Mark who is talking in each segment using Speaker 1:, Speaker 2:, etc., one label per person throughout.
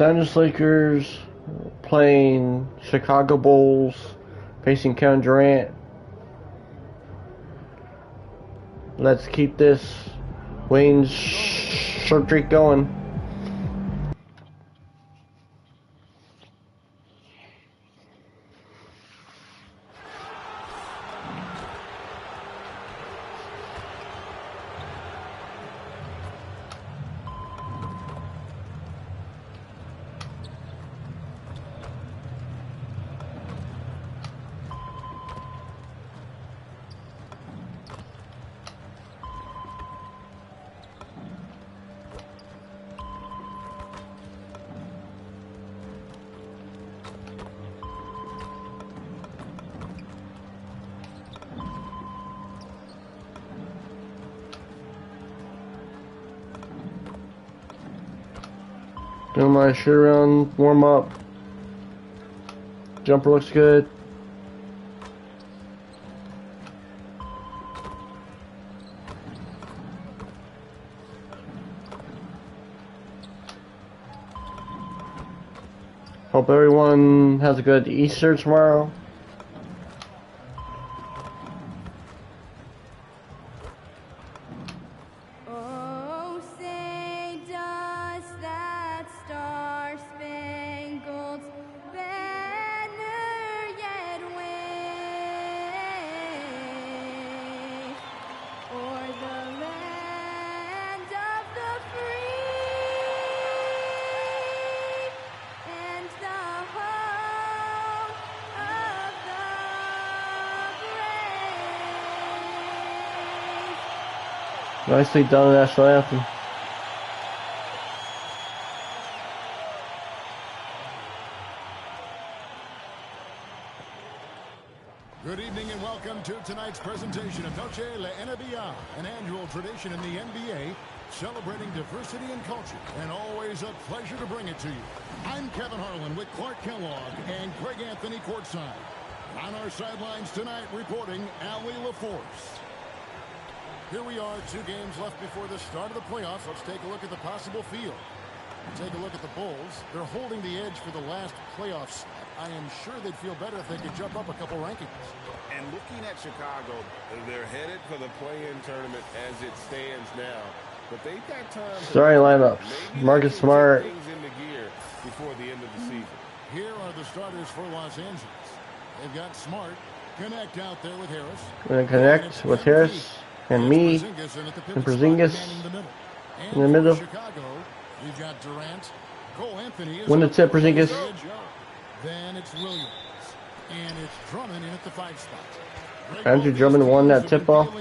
Speaker 1: Angeles Lakers playing Chicago Bulls, facing Kevin Durant. Let's keep this Wayne's short streak going. Doing my shoot around, warm up. Jumper looks good. Hope everyone has a good Easter tomorrow. Nicely done, national anthem.
Speaker 2: Good evening and welcome to tonight's presentation of Noche La NBA, an annual tradition in the NBA, celebrating diversity and culture, and always a pleasure to bring it to you. I'm Kevin Harlan with Clark Kellogg and Greg Anthony courtside. On our sidelines tonight, reporting Allie LaForce. Here we are, 2 games left before the start of the playoffs. Let's take a look at the possible field. Take a look at the Bulls. They're holding the edge for the last playoffs. I am sure they'd feel better if they could jump up a couple rankings.
Speaker 3: And looking at Chicago, they're headed for the play-in tournament as it stands now. But they've got time.
Speaker 1: Starting lineups: Marcus Smart.
Speaker 3: Things into gear before the end of the season.
Speaker 2: Here are the starters for Los Angeles. They've got Smart. Connect out there with Harris.
Speaker 1: We're gonna connect with Harris. And me, and Porzingis in the middle.
Speaker 2: Chicago, we've got Durant. Cole Anthony
Speaker 1: Win the tip, Porzingis.
Speaker 2: Then it's Williams. And it's Drummond in at the 5 spot.
Speaker 1: Andrew Drummond won that tip-off.
Speaker 3: Yeah,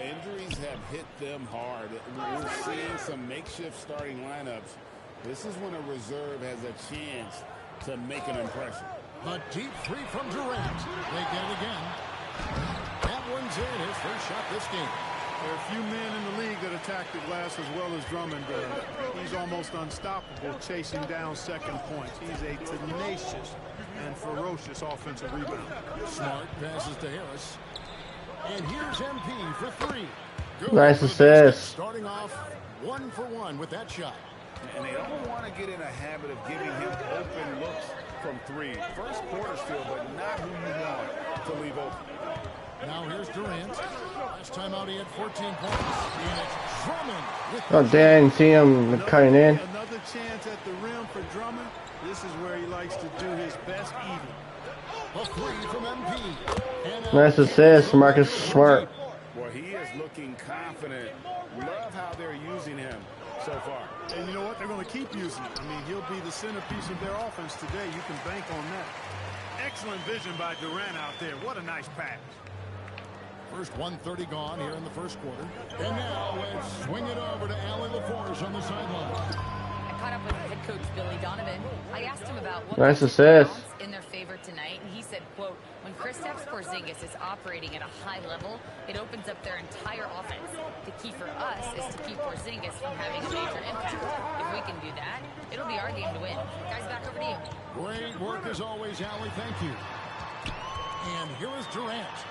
Speaker 3: injuries have hit them hard. We're seeing some makeshift starting lineups. This is when a reserve has a chance to make an impression.
Speaker 2: A deep 3 from Durant. They get it again. That one's in, his first shot this game.
Speaker 4: There are a few men in the league that attack the glass as well as Drummond does. He's almost unstoppable chasing down second points. He's a tenacious and ferocious offensive rebounder.
Speaker 2: Smart passes to Harris. And here's MP for 3. Good.
Speaker 1: Nice assist.
Speaker 2: Starting off 1 for 1 with that shot.
Speaker 3: And they don't want to get in a habit of giving him open looks from 3. First quarter still, but not who you want to leave open.
Speaker 2: Now here's Durant. Last time out he had 14 points. And it's Drummond with
Speaker 1: Oh dang, see him cutting in.
Speaker 4: Another chance at the rim for Drummond. This is where he likes to do his best even.
Speaker 2: A 3 from MP.
Speaker 1: Nice assist, Marcus Smart.
Speaker 3: Well, he is looking confident. Love how they're using him so far.
Speaker 4: And you know what? They're going to keep using him. I mean, he'll be the centerpiece of their offense today. You can bank on that. Excellent vision by Durant out there. What a nice pass.
Speaker 2: First 1:30 gone here in the first quarter. And now let's swing it over to Allie LaForce on the sideline.
Speaker 5: I caught up with head coach Billy Donovan. I asked him about what
Speaker 1: Nice assist.
Speaker 5: in their favor tonight, and he said, quote, when Kristaps Porzingis is operating at a high level, it opens up their entire offense. The key for us is to keep Porzingis from having a major impact. If we can do that, it'll be our game to win. Guys, back over to you.
Speaker 2: Great work as always, Allie. Thank you. And here is Durant.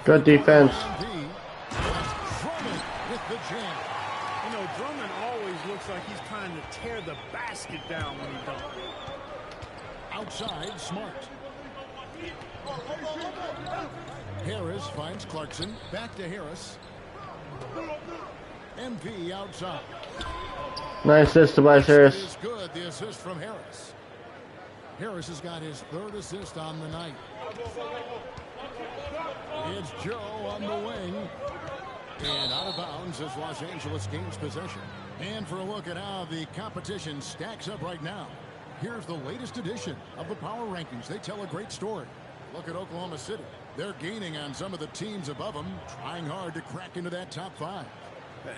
Speaker 1: Good defense.
Speaker 2: Drummond with the jam.
Speaker 4: You know, Drummond always looks like he's trying to tear the basket down when he dunks.
Speaker 2: Outside, Smart. Harris finds Clarkson. Back to Harris. MP outside.
Speaker 1: Nice assist to Tobias Harris.
Speaker 2: Is good. The assist from Harris. Harris has got his 3rd assist on the night. It's Joe on the wing. And out of bounds as Los Angeles gains possession. And for a look at how the competition stacks up right now, here's the latest edition of the Power Rankings. They tell a great story. Look at Oklahoma City. They're gaining on some of the teams above them, trying hard to crack into that top 5.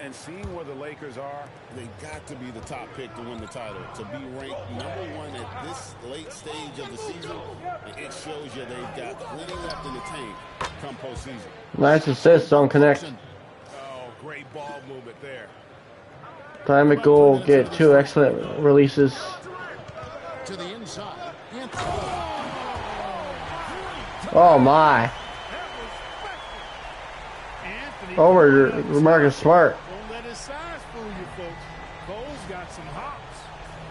Speaker 3: And seeing where the Lakers are, they got to be the top pick to win the title. To be ranked #1 at this late stage of the season, it shows you they've got plenty left in the tank come postseason.
Speaker 1: Nice assist on connect.
Speaker 3: Oh, great ball movement there.
Speaker 1: Time to go get 2 excellent releases.
Speaker 2: To the inside.
Speaker 1: Oh my. Over Marcus Smart.
Speaker 4: Don't let his size fool you, folks. Cole's got some hops.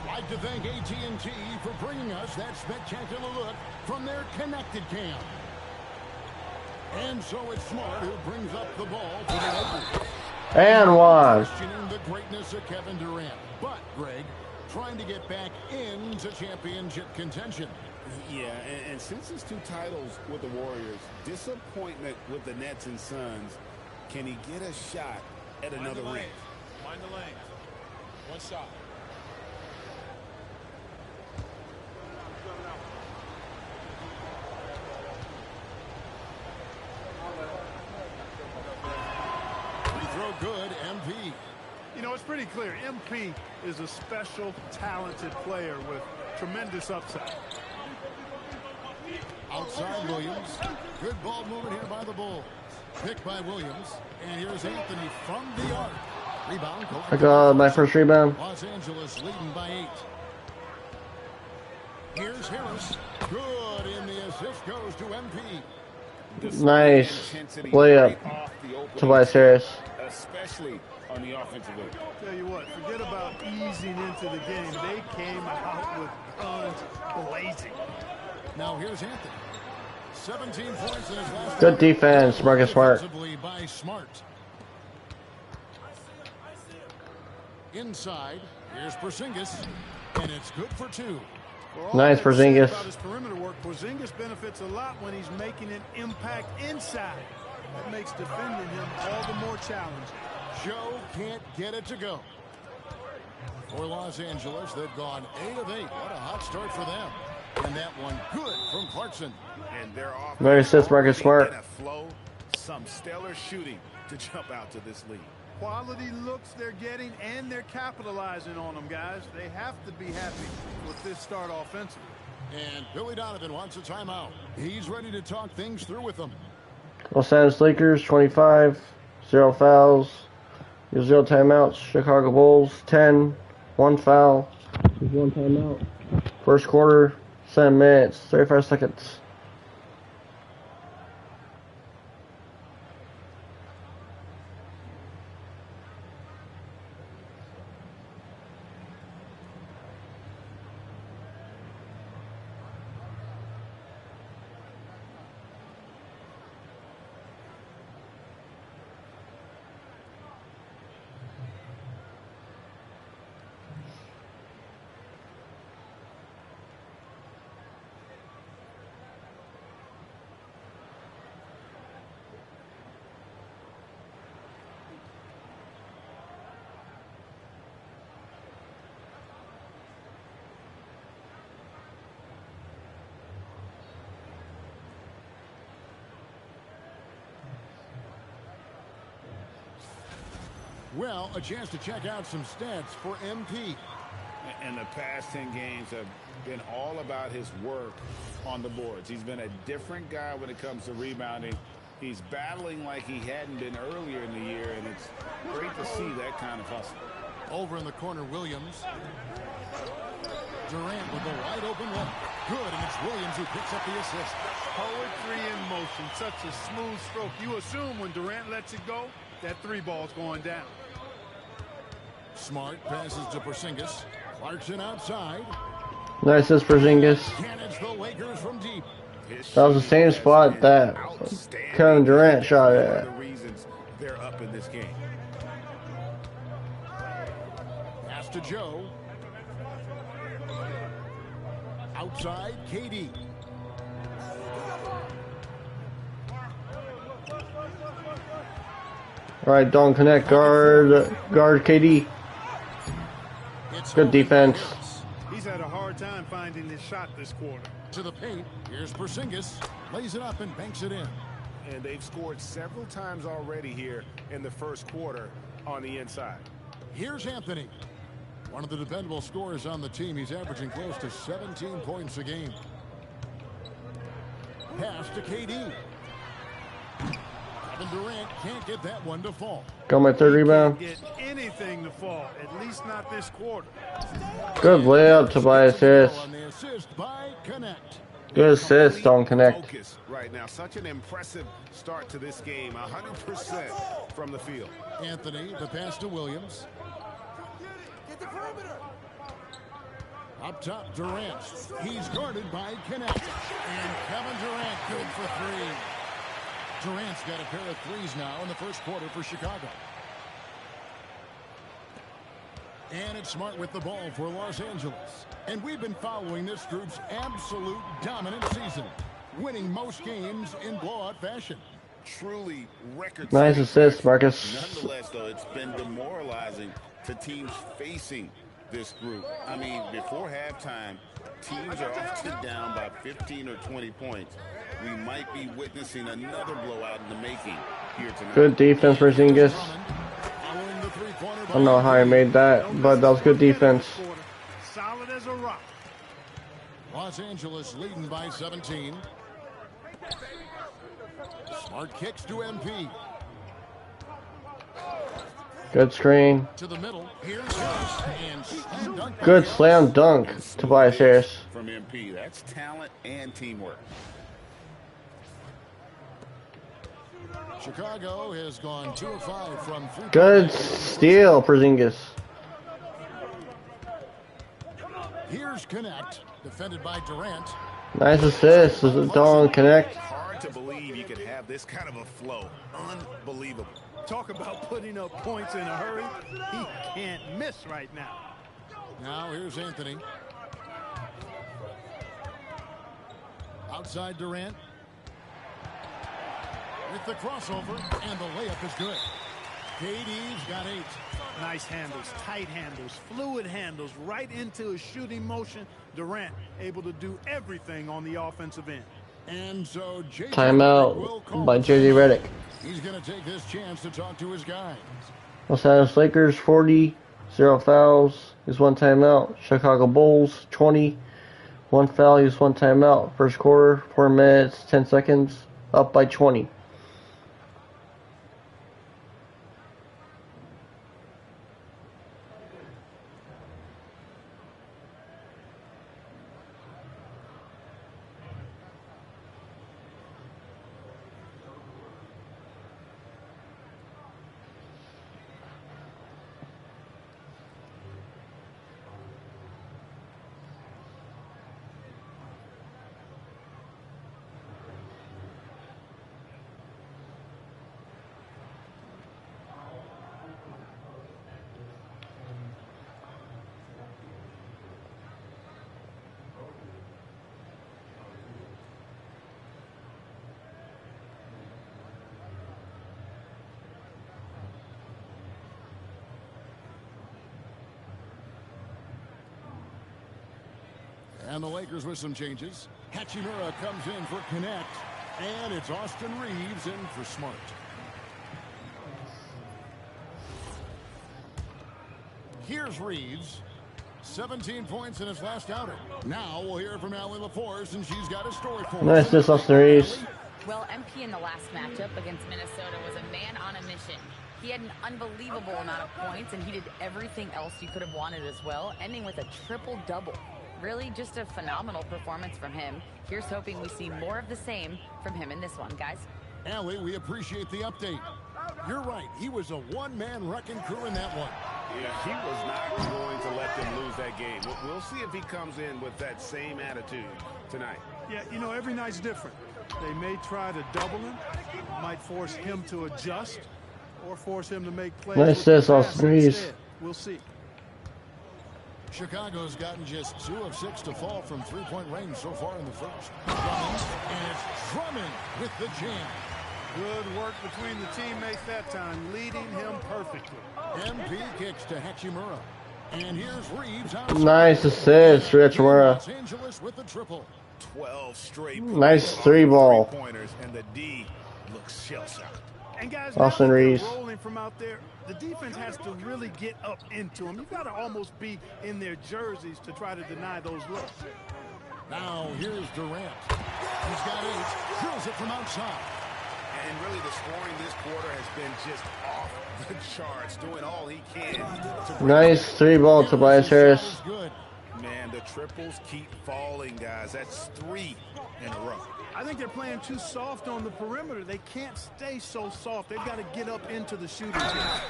Speaker 2: Like to thank AT&T for bringing us that spectacular look from their connected cam. And so it's Smart who brings up the ball for the Lakers.
Speaker 1: And one.
Speaker 2: Questioning the greatness of Kevin Durant. But, Greg, trying to get back into championship contention.
Speaker 3: Yeah, and since his 2 titles with the Warriors, disappointment with the Nets and Suns, can he get a shot at another ring?
Speaker 4: Mind the lane. One shot.
Speaker 2: Free throw good, MP.
Speaker 4: You know, it's pretty clear. MP is a special, talented player with tremendous upside.
Speaker 2: Outside Williams. Good ball movement here by the Bulls. Picked by Williams. And here's Anthony from the arc. Rebound.
Speaker 1: I got my first rebound.
Speaker 2: Los Angeles leading by 8. Here's Harris. Good, and the assist goes to MP.
Speaker 1: Nice layup. Tobias Harris.
Speaker 3: Especially on the offensive end.
Speaker 4: Tell you what, forget about easing into the game. They came out with guns blazing.
Speaker 2: Now here's Anthony. 17 points in his last.
Speaker 1: Good defense, Marcus Smart.
Speaker 2: By Smart. Inside, here's Porzingis, and it's good for 2.
Speaker 1: Nice Porzingis.
Speaker 4: About his perimeter work, Porzingis benefits a lot when he's making an impact inside. That makes defending him all the more challenging.
Speaker 2: Joe can't get it to go. For Los Angeles, they've gone 8 of 8. What a hot start for them. And that one good from Clarkson.
Speaker 3: And they're off.
Speaker 1: Very assist, Marcus Smart.
Speaker 3: Flow, some stellar shooting to jump out to this lead.
Speaker 4: Quality looks they're getting, and they're capitalizing on them, guys. They have to be happy with this start offensively.
Speaker 2: And Billy Donovan wants a timeout. He's ready to talk things through with them.
Speaker 1: Los Angeles Lakers 25, 0 fouls, 0 timeouts. Chicago Bulls 10, 1 foul, 1 timeout. First quarter, 7 minutes, 35 seconds.
Speaker 2: Well, a chance to check out some stats for MP.
Speaker 3: And the past 10 games have been all about his work on the boards. He's been a different guy when it comes to rebounding. He's battling like he hadn't been earlier in the year, and it's great to see that kind of hustle.
Speaker 2: Over in the corner, Williams. Durant with a wide open one. Good, and it's Williams who picks up the assist.
Speaker 4: Poetry in motion, such a smooth stroke. You assume when Durant lets it go, that 3 ball's going down.
Speaker 2: Smart passes to Porzingis. Clarkson outside.
Speaker 1: Nice assist for Porzingis.
Speaker 2: Manage the Lakers from deep.
Speaker 1: That was the same spot that Kevin Durant shot
Speaker 3: One of
Speaker 1: at.
Speaker 3: the reasons they're up in this game.
Speaker 2: Pass to Joe. Outside, KD.
Speaker 1: All right, don't connect. Guard KD. Good defense.
Speaker 4: He's had a hard time finding his shot this quarter.
Speaker 2: To the paint. Here's Porzingis. Lays it up and banks it in.
Speaker 3: And they've scored several times already here in the first quarter on the inside.
Speaker 2: Here's Anthony. One of the dependable scorers on the team. He's averaging close to 17 points a game. Pass to KD. Kevin Durant can't get that one to fall.
Speaker 1: Got my third rebound.
Speaker 4: Get anything to fall, at least not this quarter.
Speaker 1: Good layup, Tobias Harris.
Speaker 2: On the assist by Connect.
Speaker 1: Good assist, don't connect.
Speaker 3: Focus right now. Such an impressive start to this game. 100% from the field.
Speaker 2: Anthony, the pass to Williams. Up top, Durant. He's guarded by Connect. And Kevin Durant good for three. Durant's got a pair of threes now in the first quarter for Chicago. And it's Smart with the ball for Los Angeles. And we've been following this group's absolute dominant season, winning most games in blowout fashion.
Speaker 3: Truly record.
Speaker 1: Nice assist, Marcus.
Speaker 3: Nonetheless, though, it's been demoralizing to teams facing this group. I mean, before halftime, teams are often down by 15 or 20 points. We might be witnessing another blowout in the making here tonight.
Speaker 1: Good defense for Porzingis. I don't know how he made that, but that was good defense.
Speaker 4: Solid as a rock.
Speaker 2: Los Angeles leading by 17. Smart kicks to MP.
Speaker 1: Good screen.
Speaker 2: To the middle. Here's and slam dunk.
Speaker 1: Good slam dunk, Tobias Harris.
Speaker 3: From MP. That's talent and teamwork.
Speaker 2: Chicago has gone 2 of 5 from 3.
Speaker 1: Good steal, Porzingis.
Speaker 2: Here's Connect, defended by Durant.
Speaker 1: Nice assist. Don't connect.
Speaker 3: Hard to believe you could have this kind of a flow. Unbelievable.
Speaker 4: Talk about putting up points in a hurry. He can't miss right now.
Speaker 2: Now here's Anthony. Outside Durant. With the crossover, and the layup is good. KD's got 8.
Speaker 4: Nice handles, tight handles, fluid handles, right into his shooting motion. Durant able to do everything on the offensive end.
Speaker 2: And so
Speaker 1: Timeout by J.J. Redick.
Speaker 2: He's going to take this chance to talk to his guys.
Speaker 1: Los Angeles Lakers 40, 0 fouls. He's 1 timeout. Chicago Bulls 20, 1 foul. He's 1 timeout. First quarter, 4 minutes, 10 seconds, up by 20.
Speaker 2: And the Lakers with some changes. Hachimura comes in for Connect. And it's Austin Reeves in for Smart. Here's Reeves. 17 points in his last outing. Now we'll hear from Allie LaForce, and she's got a story for us.
Speaker 1: Nice, this Austin Reeves.
Speaker 5: Well, MP in the last matchup against Minnesota was a man on a mission. He had an unbelievable amount of points, and he did everything else you could have wanted as well, ending with a triple-double. Really just a phenomenal performance from him. Here's hoping we see more of the same from him in this one, guys.
Speaker 2: Allie, we appreciate the update. You're right. He was a one-man wrecking crew in that one.
Speaker 3: He was not going to let them lose that game. We'll see if he comes in with that same attitude tonight.
Speaker 4: Yeah, you know, every night's different. They may try to double him, might force him to adjust, or force him to make plays.
Speaker 1: Nice assist, Austin Reeves.
Speaker 4: We'll see.
Speaker 2: Chicago's gotten just 2 of 6 to fall from three-point range so far in the first. Drummond, and it's Drummond with the jam.
Speaker 4: Good work between the teammates that time, leading him perfectly.
Speaker 2: MP kicks to Hachimura. And here's Reeves outside.
Speaker 1: Nice assist, Hachimura.
Speaker 2: Los Angeles with the triple.
Speaker 3: 12 straight.
Speaker 1: Nice three ball.
Speaker 3: Pointers, and the D looks shell-shocked.
Speaker 4: And guys,
Speaker 1: Austin
Speaker 4: now that they're
Speaker 1: Reeves.
Speaker 4: rolling from out there, the defense has to really get up into them. You've got to almost be in their jerseys to try to deny those looks.
Speaker 2: Now here's Durant. He's got 8. Drills it from outside.
Speaker 3: And really the scoring this quarter has been just off the charts, doing all he can to
Speaker 1: Nice three ball, Tobias Harris.
Speaker 2: Good.
Speaker 3: Man, the triples keep falling, guys. That's 3 in a row.
Speaker 4: I think they're playing too soft on the perimeter. They can't stay so soft. They've got to get up into the shooting.
Speaker 2: The basket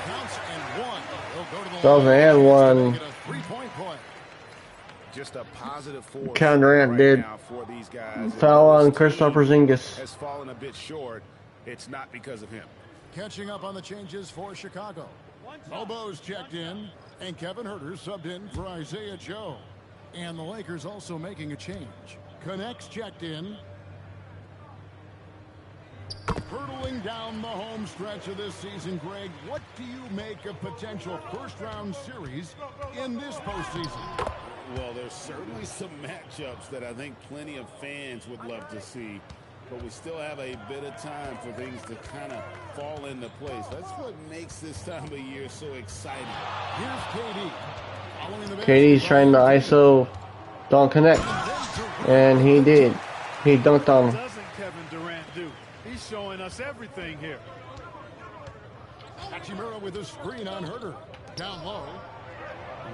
Speaker 2: counts and 1. They'll go to the
Speaker 1: Doesn't
Speaker 2: line.
Speaker 1: have one.
Speaker 2: Get a 3-point play.
Speaker 3: Just a positive force
Speaker 1: Kevin Durant
Speaker 3: right
Speaker 1: did.
Speaker 3: now for these guys.
Speaker 1: Foul on
Speaker 3: This
Speaker 1: Kristaps
Speaker 3: team
Speaker 1: Porzingis.
Speaker 3: has fallen a bit short. It's not because of him.
Speaker 2: Catching up on the changes for Chicago. Bobo's checked in, and Kevin Huerter subbed in for Isaiah Joe. And the Lakers also making a change. Connects checked in. Hurtling down the home stretch of this season, Greg, what do you make of potential first-round series in this postseason?
Speaker 3: Well, there's certainly some matchups that I think plenty of fans would love to see. But we still have a bit of time for things to kind of fall into place. That's what makes this time of year so exciting.
Speaker 2: Here's KD. Following the
Speaker 1: KD's trying to ISO, don't connect, and he did. He dunked on
Speaker 4: What
Speaker 1: him.
Speaker 4: doesn't Kevin Durant do? He's showing us everything here.
Speaker 2: Hachimura with a screen on Huerter. Down low.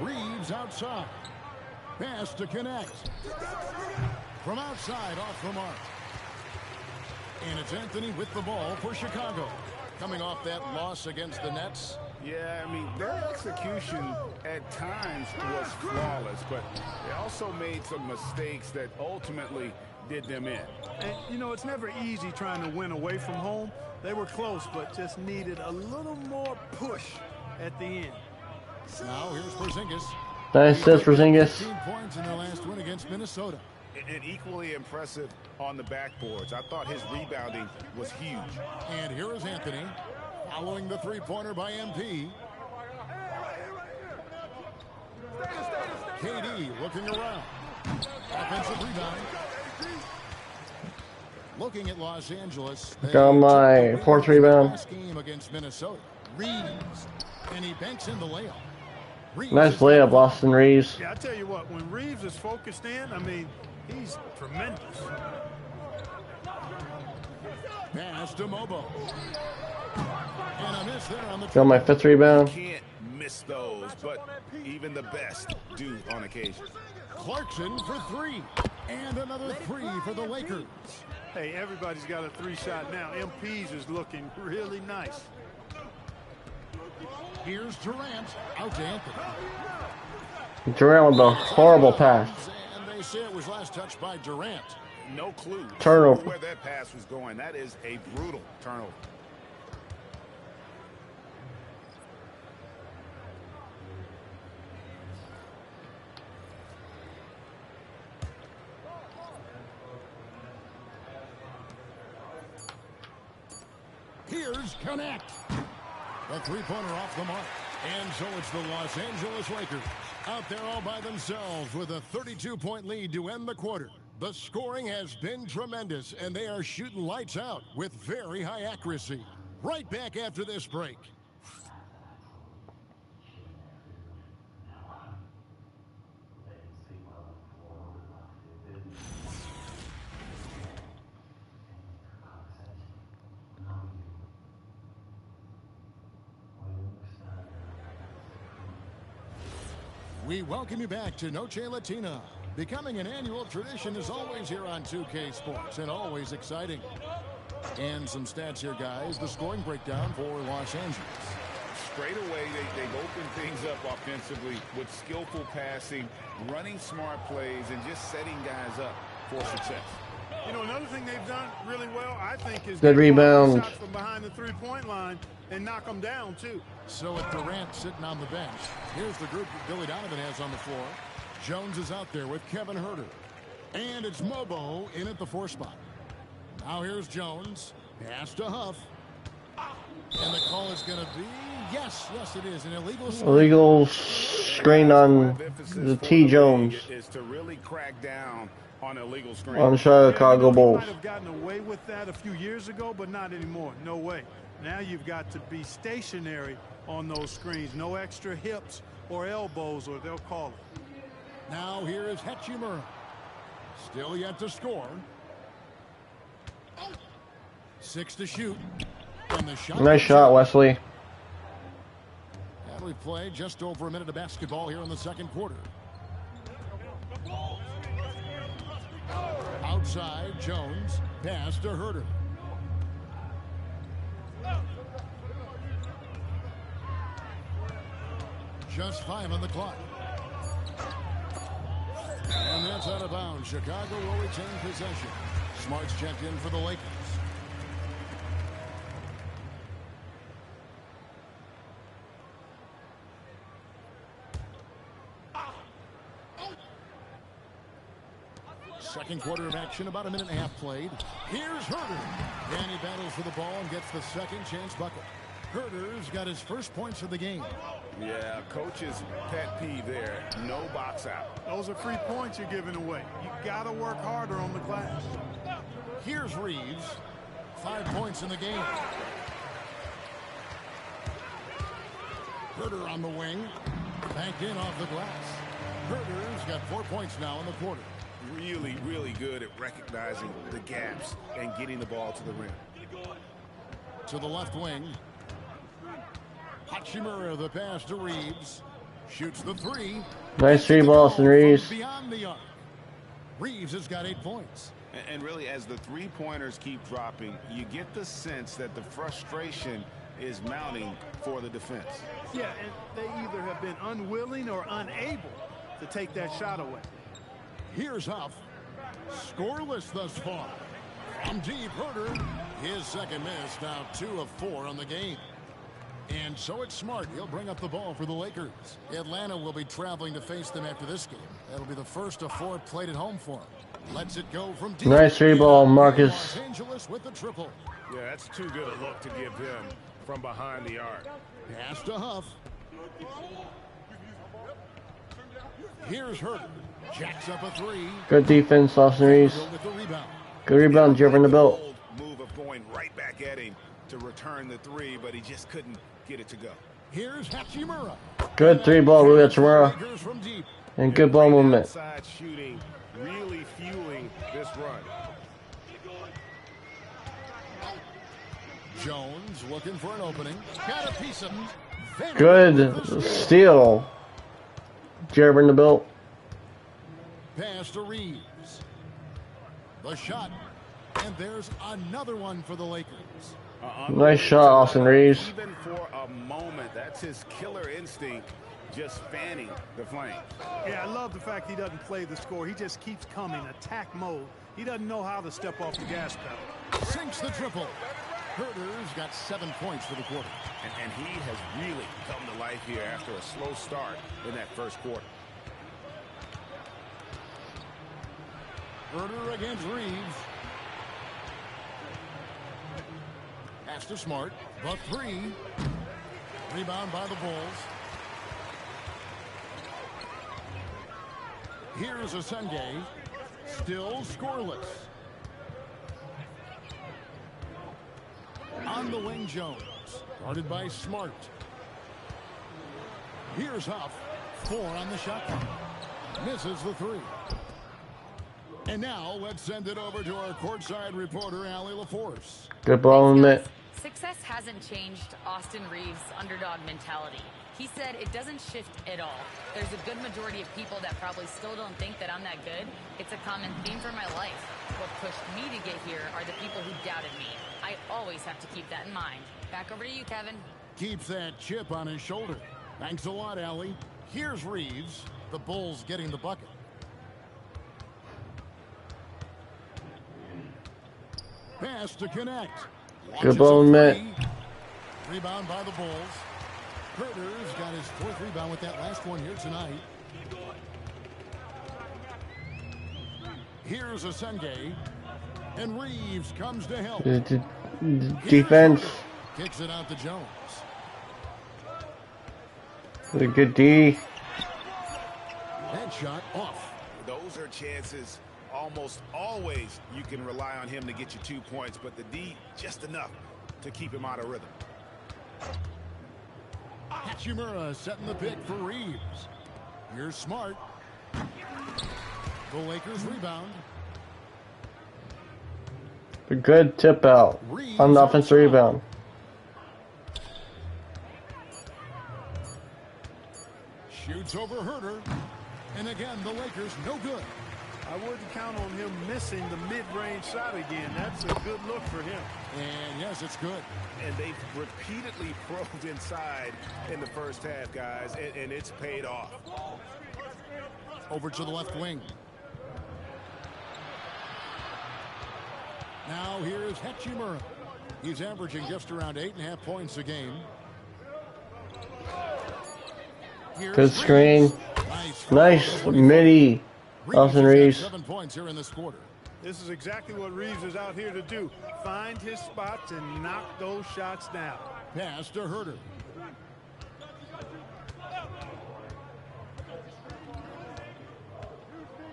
Speaker 2: Reeves outside. Pass to connect. From outside, off the mark. And it's Anthony with the ball for Chicago. Coming off that loss against the Nets.
Speaker 3: Yeah, I mean, their execution at times was flawless, but they also made some mistakes that ultimately did them in.
Speaker 4: And, you know, it's never easy trying to win away from home. They were close, but just needed a little more push at the end.
Speaker 2: Now here's Porzingis.
Speaker 1: Nice assist, Porzingis.
Speaker 2: 15 points in their last win against Minnesota.
Speaker 3: And equally impressive on the backboards. I thought his rebounding was huge.
Speaker 2: And here is Anthony. Following the three-pointer by MP. KD looking around. Offensive rebound. Looking at Los Angeles.
Speaker 1: Got my fourth rebound.
Speaker 2: Last game against Minnesota. Reeves. And he banks in the layup. Reeves
Speaker 1: Nice
Speaker 2: is
Speaker 1: layup, Austin Reeves.
Speaker 4: Yeah, I tell you what, when Reeves is focused in, I mean, he's tremendous.
Speaker 2: pass to Mobo. And a miss there on the
Speaker 1: Got my fifth rebound.
Speaker 3: Can't miss those, but even the best do on occasion.
Speaker 2: Clarkson for three. And another three for the Lakers.
Speaker 4: Hey, everybody's got a three-shot now. MP's is looking really nice.
Speaker 2: Here's Durant out to Anthony.
Speaker 1: Durant with a horrible pass.
Speaker 2: And they say it was last touched by Durant.
Speaker 3: No clue
Speaker 1: Turnover.
Speaker 3: where that pass was going. That is a brutal turnover.
Speaker 2: Here's Connect. The three-pointer off the mark. And so it's the Los Angeles Lakers out there all by themselves with a 32-point lead to end the quarter. The scoring has been tremendous, and they are shooting lights out with very high accuracy. Right back after this break. We welcome you back to Noche Latina. Becoming an annual tradition is always here on 2K Sports and always exciting. And some stats here, guys. The scoring breakdown for Los Angeles.
Speaker 3: straight away, they've opened things up offensively with skillful passing, running smart plays, and just setting guys up for success.
Speaker 4: You know, another thing they've done really well, I think, is
Speaker 1: good rebound.
Speaker 4: Shots from behind the three-point line and knock them down, too.
Speaker 2: So with Durant sitting on the bench, here's the group that Billy Donovan has on the floor. Jones is out there with Kevin Huerter. And it's Mobo in at the 4 spot. Now here's Jones. Pass to Huff. And the call is going to be, yes, it is, an illegal screen.
Speaker 1: Illegal screen on the T. Jones.
Speaker 3: Is to really crack down on illegal screen.
Speaker 1: On Chicago Bulls.
Speaker 4: Might have gotten away with that a few years ago, but not anymore. No way. Now you've got to be stationary on those screens. No extra hips or elbows, or they'll call it.
Speaker 2: Now here is Hachimura. Still yet to score. 6 to shoot. And the shot.
Speaker 1: Nice shot, Wesley.
Speaker 2: And we play just over a minute of basketball here in the second quarter. Outside, Jones. Pass to Huerter. Just 5 on the clock. And that's out of bounds. Chicago will retain possession. Smart's checked in for the Lakers. Second quarter of action, about a minute and a half played. Here's Huerter. And he battles for the ball and gets the second chance bucket. Huerter's got his first points of the game.
Speaker 3: Yeah, coach's pet peeve there. No box out.
Speaker 4: Those are free points you're giving away. You got to work harder on the glass.
Speaker 2: Here's Reeves. 5 points in the game. Huerter on the wing. Banked in off the glass. Huerter's got 4 points now in the quarter.
Speaker 3: Really, really good at recognizing the gaps and getting the ball to the rim.
Speaker 2: To the left wing. Hachimura, the pass to Reeves. Shoots the 3.
Speaker 1: Nice 3 ball, Austin Reeves.
Speaker 2: Beyond the arc. Reeves has got 8 points.
Speaker 3: And really, as the three-pointers keep dropping, you get the sense that the frustration is mounting for the defense.
Speaker 4: Yeah, and they either have been unwilling or unable to take that shot away.
Speaker 2: Here's Huff. Scoreless thus far. From deep, Huerter. His second miss, now 2 of 4 on the game. And so it's Smart. He'll bring up the ball for the Lakers. Atlanta will be traveling to face them after this game. That'll be the first of 4 played at home for him. Lets it go from deep.
Speaker 1: Nice 3 ball, Marcus.
Speaker 2: Los Angeles with the triple.
Speaker 6: Yeah, that's too good a look to give him from behind the arc.
Speaker 2: Pass to Huff. Here's Huerter. Jacks up a 3.
Speaker 1: Good defense, Austin Reeves.
Speaker 2: With the rebound.
Speaker 1: Good rebound, Jervin the belt.
Speaker 3: Move of going right back at him to return the 3, but he just couldn't get it to go.
Speaker 2: Here's Hachimura.
Speaker 1: Good 3 ball, Rui Hachimura.
Speaker 2: Lakers from deep.
Speaker 1: And good ball movement.
Speaker 6: Outside shooting really fueling this run.
Speaker 2: Jones looking for an opening. Got a piece of him.
Speaker 1: Good steal, Jervin the belt.
Speaker 2: Pass to Reeves. The shot. And there's another one for the Lakers.
Speaker 1: Nice shot, Austin Reeves.
Speaker 3: Even for a moment, that's his killer instinct, just fanning the flames.
Speaker 4: Yeah, I love the fact he doesn't play the score. He just keeps coming, attack mode. He doesn't know how to step off the gas pedal.
Speaker 2: Sinks the triple. Huerter's got 7 points for the quarter.
Speaker 3: And he has really come to life here after a slow start in that first quarter.
Speaker 2: Huerter against Reeves. Pass to Smart. The 3. Rebound by the Bulls. Here's Asenge. Still scoreless. On the wing, Jones. Guarded by Smart. Here's Huff. 4 on the shot clock. Misses the 3. And now let's send it over to our courtside reporter, Allie LaForce.
Speaker 1: Good ball movement.
Speaker 5: Success hasn't changed Austin Reeves' underdog mentality. He said it doesn't shift at all. There's a good majority of people that probably still don't think that I'm that good. It's a common theme for my life. What pushed me to get here are the people who doubted me. I always have to keep that in mind. Back over to you, Kevin.
Speaker 2: Keeps that chip on his shoulder. Thanks a lot, Allie. Here's Reeves. The Bulls getting the bucket. Pass to connect.
Speaker 1: Good ball, Matt.
Speaker 2: Rebound by the Bulls. Herter's got his 4th rebound with that last one here tonight. Here's Asenge. And Reeves comes to help.
Speaker 1: Defense.
Speaker 2: Kicks it out to Jones.
Speaker 1: A good D.
Speaker 2: Headshot off.
Speaker 3: Those are chances almost always you can rely on him to get you 2 points, but the D just enough to keep him out of rhythm.
Speaker 2: Hachimura setting the pick for Reeves. Here's Smart. The Lakers rebound.
Speaker 1: A good tip out on the offensive rebound.
Speaker 2: Shoots over Herter. And again, the Lakers no good.
Speaker 4: I wouldn't count on him missing the mid-range shot again. That's a good look for him.
Speaker 2: And yes, it's good.
Speaker 3: And they've repeatedly probed inside in the first half, guys, and it's paid off.
Speaker 2: Over to the left wing. Now here's Hachimura. He's averaging just around 8.5 points a game. Here's
Speaker 1: Good screen. Nice midi. Austin Reeves.
Speaker 2: 7 points here in this quarter.
Speaker 4: This is exactly what Reeves is out here to do. Find his spots and knock those shots down.
Speaker 2: Pass to Herter.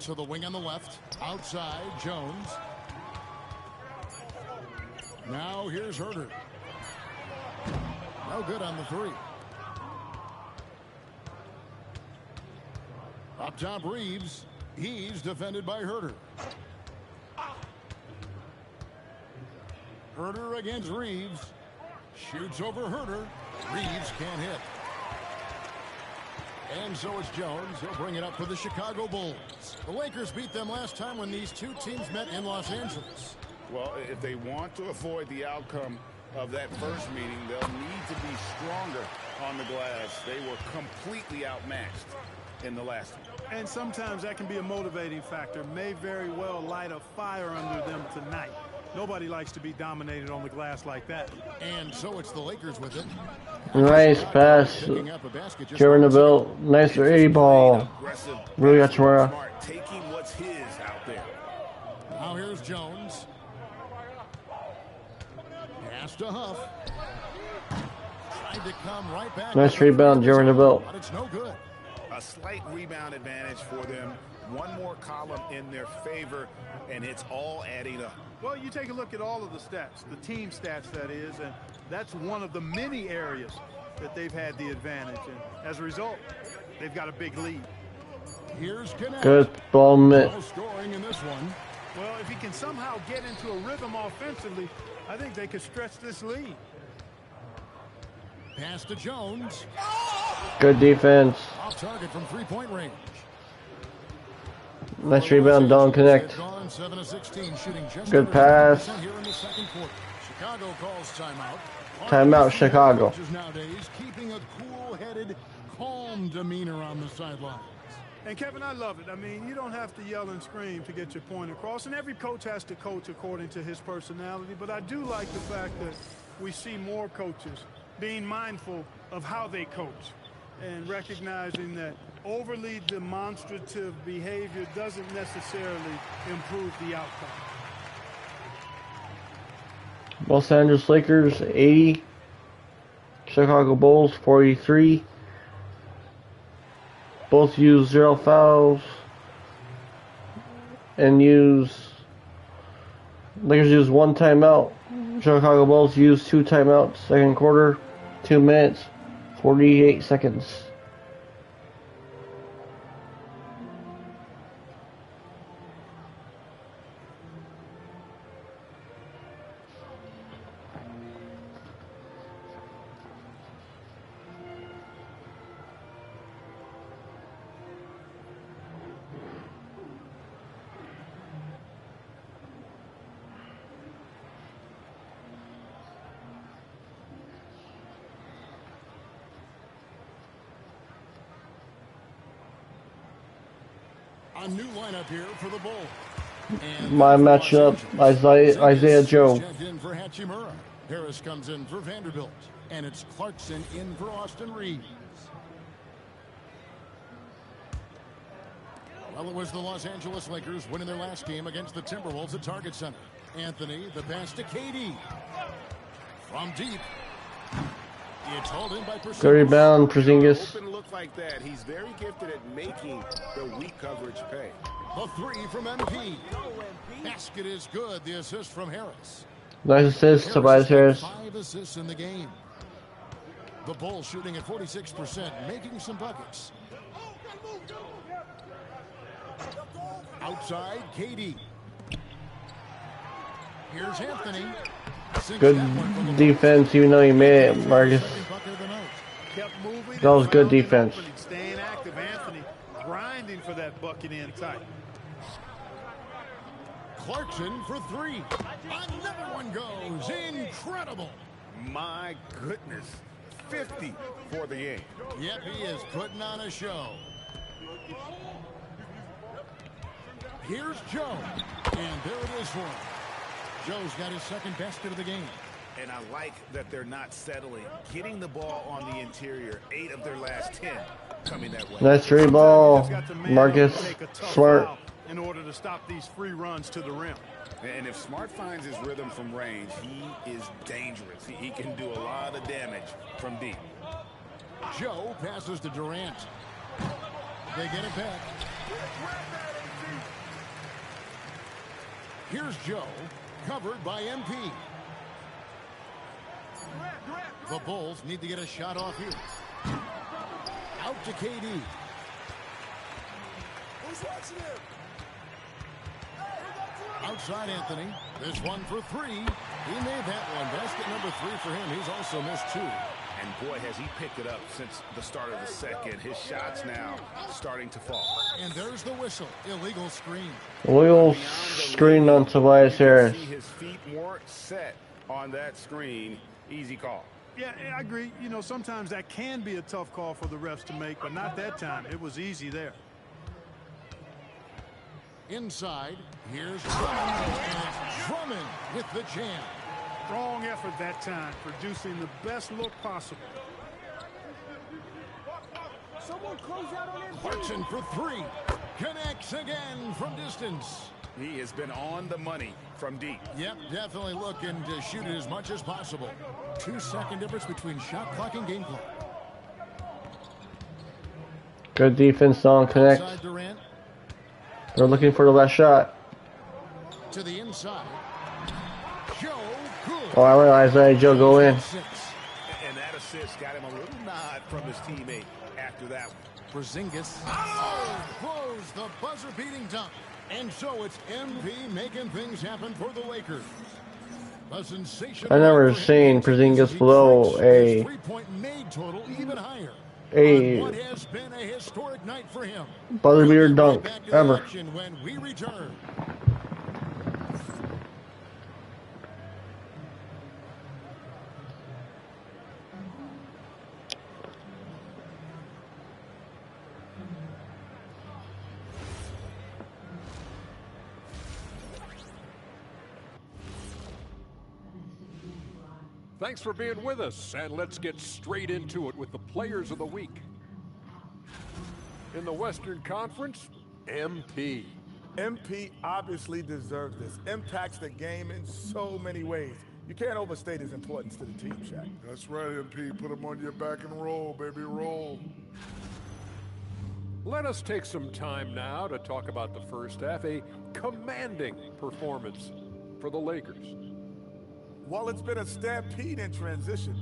Speaker 2: To the wing on the left. Outside, Jones. Now here's Herter. No good on the 3. Up top, Reeves. He's defended by Herter. Herter against Reeves. Shoots over Herter. Reeves can't hit. And so it's Jones. He'll bring it up for the Chicago Bulls. The Lakers beat them last time when these two teams met in Los Angeles.
Speaker 3: Well, if they want to avoid the outcome of that first meeting, they'll need to be stronger on the glass. They were completely outmatched in the last one.
Speaker 4: And sometimes that can be a motivating factor. May very well light a fire under them tonight. Nobody likes to be dominated on the glass like that.
Speaker 2: And so it's the Lakers with it.
Speaker 1: Nice pass. During the belt. Nice 80 ball. Really got Hachimura.
Speaker 3: Taking what's his out there.
Speaker 2: Now here's Jones. Pass to Huff. Tried to come right back.
Speaker 1: Nice rebound during the belt.
Speaker 2: But it's no good.
Speaker 3: A slight rebound advantage for them. One more column in their favor, and it's all adding up.
Speaker 4: Well, you take a look at all of the stats, the team stats, that is, and that's one of the many areas that they've had the advantage. And as a result, they've got a big lead.
Speaker 2: Here's Connect.
Speaker 1: Good ball, Mitt.
Speaker 2: No scoring in this one.
Speaker 4: Well, if he can somehow get into a rhythm offensively, I think they could stretch this lead.
Speaker 2: Pass to Jones.
Speaker 1: Good defense.
Speaker 2: Off target from 3-point range.
Speaker 1: Nice rebound, don't connect.
Speaker 2: 7 of 16, shooting just
Speaker 1: Good pass.
Speaker 2: here in the second quarter. Chicago calls timeout.
Speaker 1: Timeout, Chicago.
Speaker 2: Nowadays, keeping a cool-headed, calm demeanor on the sidelines.
Speaker 4: And Kevin, I love it. I mean, you don't have to yell and scream to get your point across, and every coach has to coach according to his personality. But I do like the fact that we see more coaches being mindful of how they coach and recognizing that overly demonstrative behavior doesn't necessarily improve the outcome.
Speaker 1: Los Angeles Lakers 80. Chicago Bulls 43. Both use 0 fouls. And Lakers use 1 timeout. Chicago Bulls use 2 timeouts. Second quarter, 2 minutes, 48 seconds.
Speaker 2: A new lineup here for the Bulls. And
Speaker 1: My matchup, Isaiah Joe.
Speaker 2: Checked in for Hachimura. Harris comes in for Vanderbilt. And it's Clarkson in for Austin Reeves. Well, it was the Los Angeles Lakers winning their last game against the Timberwolves at Target Center. Anthony, the pass to KD. From deep. It's hauled in by Porzingis.
Speaker 1: Good rebound, Porzingis.
Speaker 3: Open look like that. He's very gifted at making the weak coverage pay.
Speaker 2: The three from MP. Basket is good. The assist from Harris.
Speaker 1: Nice assist, Tobias Harris.
Speaker 2: 5 assists in the game. The Bulls shooting at 46%, making some buckets. Outside, KD. Here's Anthony.
Speaker 1: Good defense, even though he made it, Marcus. That was good defense.
Speaker 4: Staying active, Anthony, grinding for that bucket in tight.
Speaker 2: Clarkson for three. Another one goes. Incredible.
Speaker 3: My goodness. 50 for the game.
Speaker 2: Yep, he is putting on a show. Here's Joe. And there it is for him. Joe's got his second basket of the game.
Speaker 3: And I like that they're not settling. Getting the ball on the interior. 8 of their last 10 coming that way.
Speaker 1: Nice free ball, Marcus Smart.
Speaker 4: In order to stop these free runs to the rim.
Speaker 3: And if Smart finds his rhythm from range, he is dangerous. He can do a lot of damage from deep.
Speaker 2: Joe passes to Durant. They get it back. Here's Joe, covered by MP. The Bulls need to get a shot off here. Out to KD. Who's watching him? Outside Anthony. There's one for three. He made that one. Basket number 3 for him. He's also missed 2.
Speaker 3: And boy, has he picked it up since the start of the second. His shots now starting to fall.
Speaker 2: And there's the whistle. Illegal screen.
Speaker 1: Illegal screen on Tobias Harris.
Speaker 3: See his feet more set on that screen. Easy call.
Speaker 4: Yeah, I agree. You know, sometimes that can be a tough call for the refs to make, but not that time. It was easy there.
Speaker 2: Inside, here's Drummond, and Drummond with the jam.
Speaker 4: Strong effort that time, producing the best look possible.
Speaker 2: Someone close out on him. Clarkson for 3. Connects again from distance.
Speaker 3: He has been on the money from deep.
Speaker 2: Yep, definitely looking to shoot it as much as possible. 2-second difference between shot clock and game clock.
Speaker 1: Good defense on connect.
Speaker 2: Outside Durant.
Speaker 1: They're looking for the last shot.
Speaker 2: To the inside. Joe, good.
Speaker 1: Oh, I let Isaiah Joe go in.
Speaker 3: And that assist got him a little nod from his teammate after that one.
Speaker 2: Porzingis. Throws the buzzer-beating dunk. And so it's MP making things happen for the Lakers. A sensational.
Speaker 1: I've never seen Porzingis blow a
Speaker 2: three-point made total even higher. What has been a historic night for him.
Speaker 1: buzzer beater dunk ever.
Speaker 2: When we return.
Speaker 7: Thanks for being with us, and let's get straight into it with the Players of the Week. In the Western Conference, MP.
Speaker 8: MP obviously deserves this. Impacts the game in so many ways. You can't overstate his importance to the team, Shaq.
Speaker 9: That's right, MP. Put him on your back and roll, baby, roll.
Speaker 7: Let us take some time now to talk about the first half, a commanding performance for the Lakers.
Speaker 8: While it's been a stampede in transition,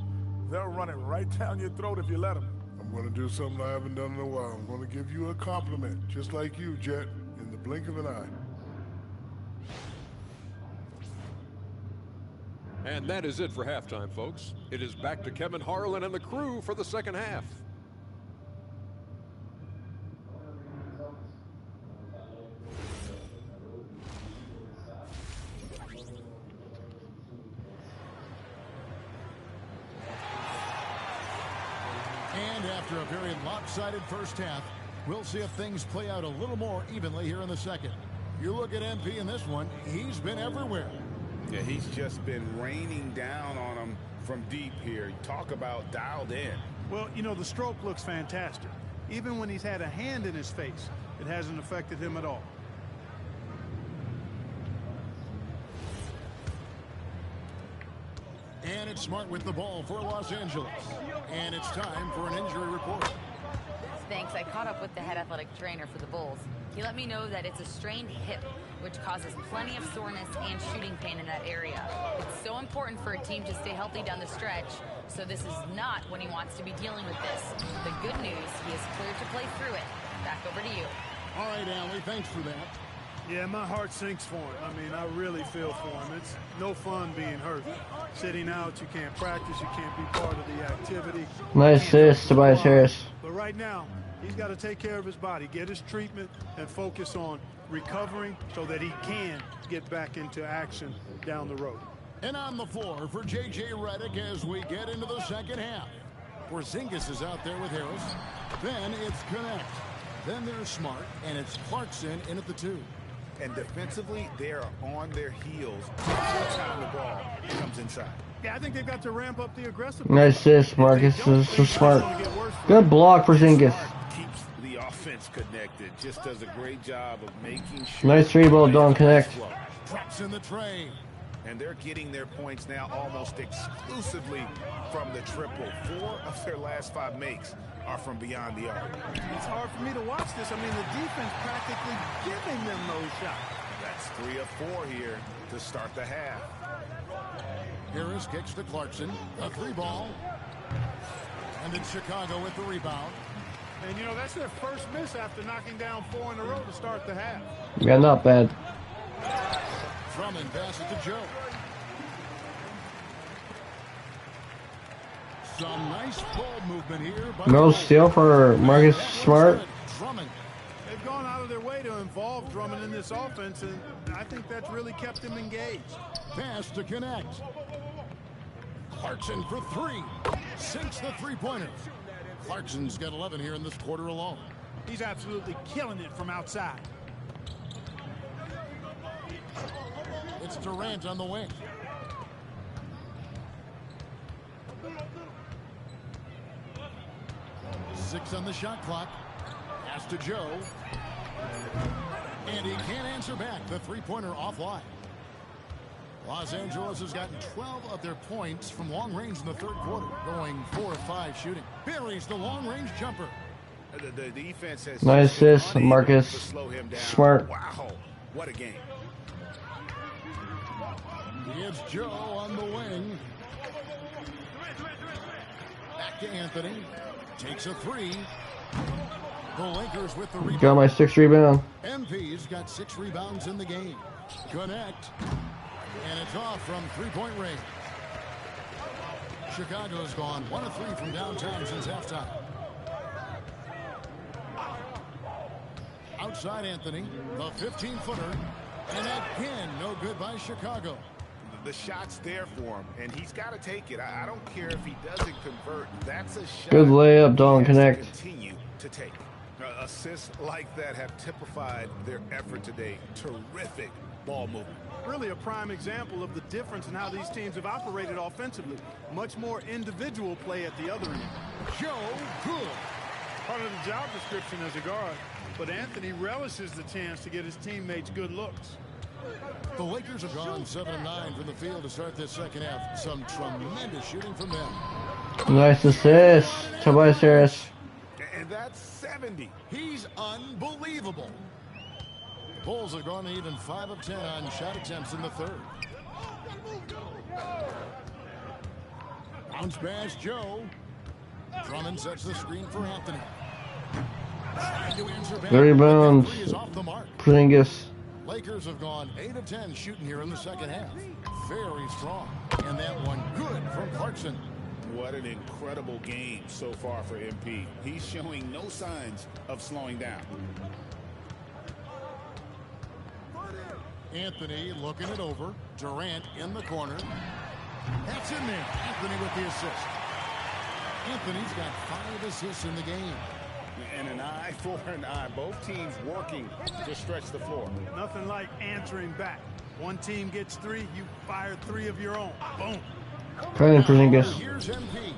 Speaker 8: they'll run it right down your throat if you let them.
Speaker 9: I'm going to do something I haven't done in a while. I'm going to give you a compliment, just like you, Jet, in the blink of an eye.
Speaker 7: And that is it for halftime, folks. It is back to Kevin Harlan and the crew for the second half.
Speaker 2: And after a very lopsided first half, We'll see if things play out a little more evenly here in the second. You look at MP in this one, he's been everywhere.
Speaker 3: Yeah, he's just been raining down on him from deep here. Talk about dialed in.
Speaker 4: Well, you know, the stroke looks fantastic. Even when he's had a hand in his face, it hasn't affected him at all.
Speaker 2: And it's Smart with the ball for Los Angeles. And it's time for an injury report.
Speaker 5: Thanks. I caught up with the head athletic trainer for the Bulls. He let me know that it's a strained hip, which causes plenty of soreness and shooting pain in that area. It's so important for a team to stay healthy down the stretch, so this is not when he wants to be dealing with this. The good news, he is cleared to play through it. Back over to you.
Speaker 2: All right, Allie, thanks for that.
Speaker 4: Yeah, my heart sinks for him. I mean, I really feel for him. It's no fun being hurt. Sitting out, you can't practice, you can't be part of the activity.
Speaker 1: Nice assist, Tobias Harris.
Speaker 4: But right now, he's got to take care of his body, get his treatment, and focus on recovering so that he can get back into action down the road.
Speaker 2: And on the floor for J.J. Redick as we get into the second half. Porzingis is out there with Harris. Then it's Connect. Then there's Smart, and it's Clarkson in at the 2.
Speaker 3: And defensively, they're on their heels every time the ball comes inside.
Speaker 4: Yeah, I think they've got to ramp up the aggressive.
Speaker 1: Nice assist, Marcus. This is Smart. Good block for Porzingis.
Speaker 3: Keeps the offense connected. Just does a great job of making sure.
Speaker 1: Nice 3-ball, don't connect.
Speaker 2: Drops in the tray.
Speaker 3: And they're getting their points now almost exclusively from the triple. 4 of their last 5 makes are from beyond the arc.
Speaker 4: It's hard for me to watch this. I mean, the defense practically giving them those shots.
Speaker 3: That's 3 of 4 here to start the half.
Speaker 2: Harris kicks to Clarkson. A 3-ball. And it's Chicago with the rebound.
Speaker 4: And, you know, that's their first miss after knocking down 4 in a row to start the half.
Speaker 1: Yeah, not bad.
Speaker 2: Drummond passes to Joe. Some nice ball movement here.
Speaker 1: No steal for Marcus Smart.
Speaker 2: Drummond.
Speaker 4: They've gone out of their way to involve Drummond in this offense, and I think that's really kept him engaged.
Speaker 2: Pass to Connect. Clarkson for 3. Sinks the three-pointer. Clarkson's got 11 here in this quarter alone.
Speaker 4: He's absolutely killing it from outside.
Speaker 2: It's Durant on the wing. Six on the shot clock. Pass to Joe. And he can't answer back. The three-pointer offline. Los Angeles has gotten 12 of their points from long range in the third quarter, going 4 of 5 shooting. Buries the long-range jumper.
Speaker 3: The defense has
Speaker 1: nice assist, Marcus Smart.
Speaker 3: Wow, what a game.
Speaker 2: It's Joe on the wing. Back to Anthony. Takes a 3. The Lakers with the rebound.
Speaker 1: Got my 6th rebound.
Speaker 2: MP's got 6 rebounds in the game. Connect. And it's off from three-point range. Chicago's gone 1 of 3 from downtown since halftime. Outside Anthony, the 15-footer. And again, no good by Chicago.
Speaker 3: The shot's there for him, and he's got to take it. I don't care if he doesn't convert. That's a shot.
Speaker 1: Good layup, don't connect.
Speaker 3: Continue to take. Assists like that have typified their effort today. Terrific ball movement.
Speaker 4: Really a prime example of the difference in how these teams have operated offensively. Much more individual play at the other end.
Speaker 2: Joe, good.
Speaker 4: Part of the job description as a guard, but Anthony relishes the chance to get his teammates good looks.
Speaker 2: The Lakers have gone 7 of 9 from the field to start this second half. Some tremendous shooting from them.
Speaker 1: Nice assist, Tobias Harris.
Speaker 3: And that's 70.
Speaker 2: He's unbelievable. The Bulls have gone even 5 of 10 on shot attempts in the third. Bounce pass, Joe. Drummond sets the screen for Anthony. Trying to answer back.
Speaker 1: The rebound.
Speaker 2: Three is off the mark.
Speaker 1: Porzingis.
Speaker 2: Lakers have gone 8 of 10 shooting here in the second half. Very strong. And that one good from Clarkson.
Speaker 3: What an incredible game so far for MP. He's showing no signs of slowing down.
Speaker 2: Anthony looking it over. Durant in the corner. That's in there. Anthony with the assist. Anthony's got 5 assists in the game.
Speaker 3: And an eye for an eye. Both teams working to stretch the floor.
Speaker 4: Nothing like answering back. One team gets 3, you fire 3 of your own. Boom.
Speaker 1: Trying for Porzingis.
Speaker 2: Here's MP.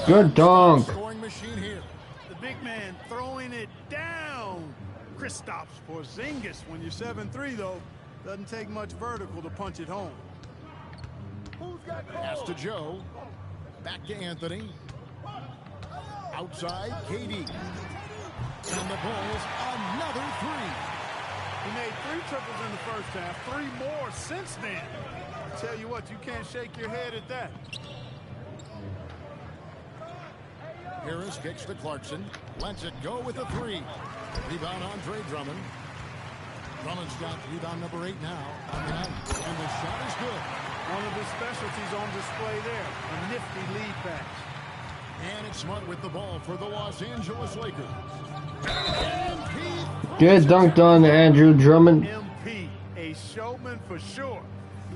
Speaker 1: Good dunk.
Speaker 2: Scoring machine here.
Speaker 4: The big man throwing it down. Kristaps Porzingis. When you're 7'3", though, doesn't take much vertical to punch it home.
Speaker 2: Pass to Joe. Back to Anthony. Outside, KD. And the Bulls, another 3.
Speaker 4: He made 3 triples in the first half, 3 more since then. I tell you what, you can't shake your head at that.
Speaker 2: Harris kicks to Clarkson. Lets it go with a 3. Rebound Andre Drummond. Drummond's got rebound number 8 now on the night. And the shot is good.
Speaker 4: One of his specialties on display there. A nifty lead pass.
Speaker 2: And it's Smart with the ball for the Los Angeles Lakers.
Speaker 1: Good dunk on Andrew Drummond.
Speaker 4: MP, a showman for sure.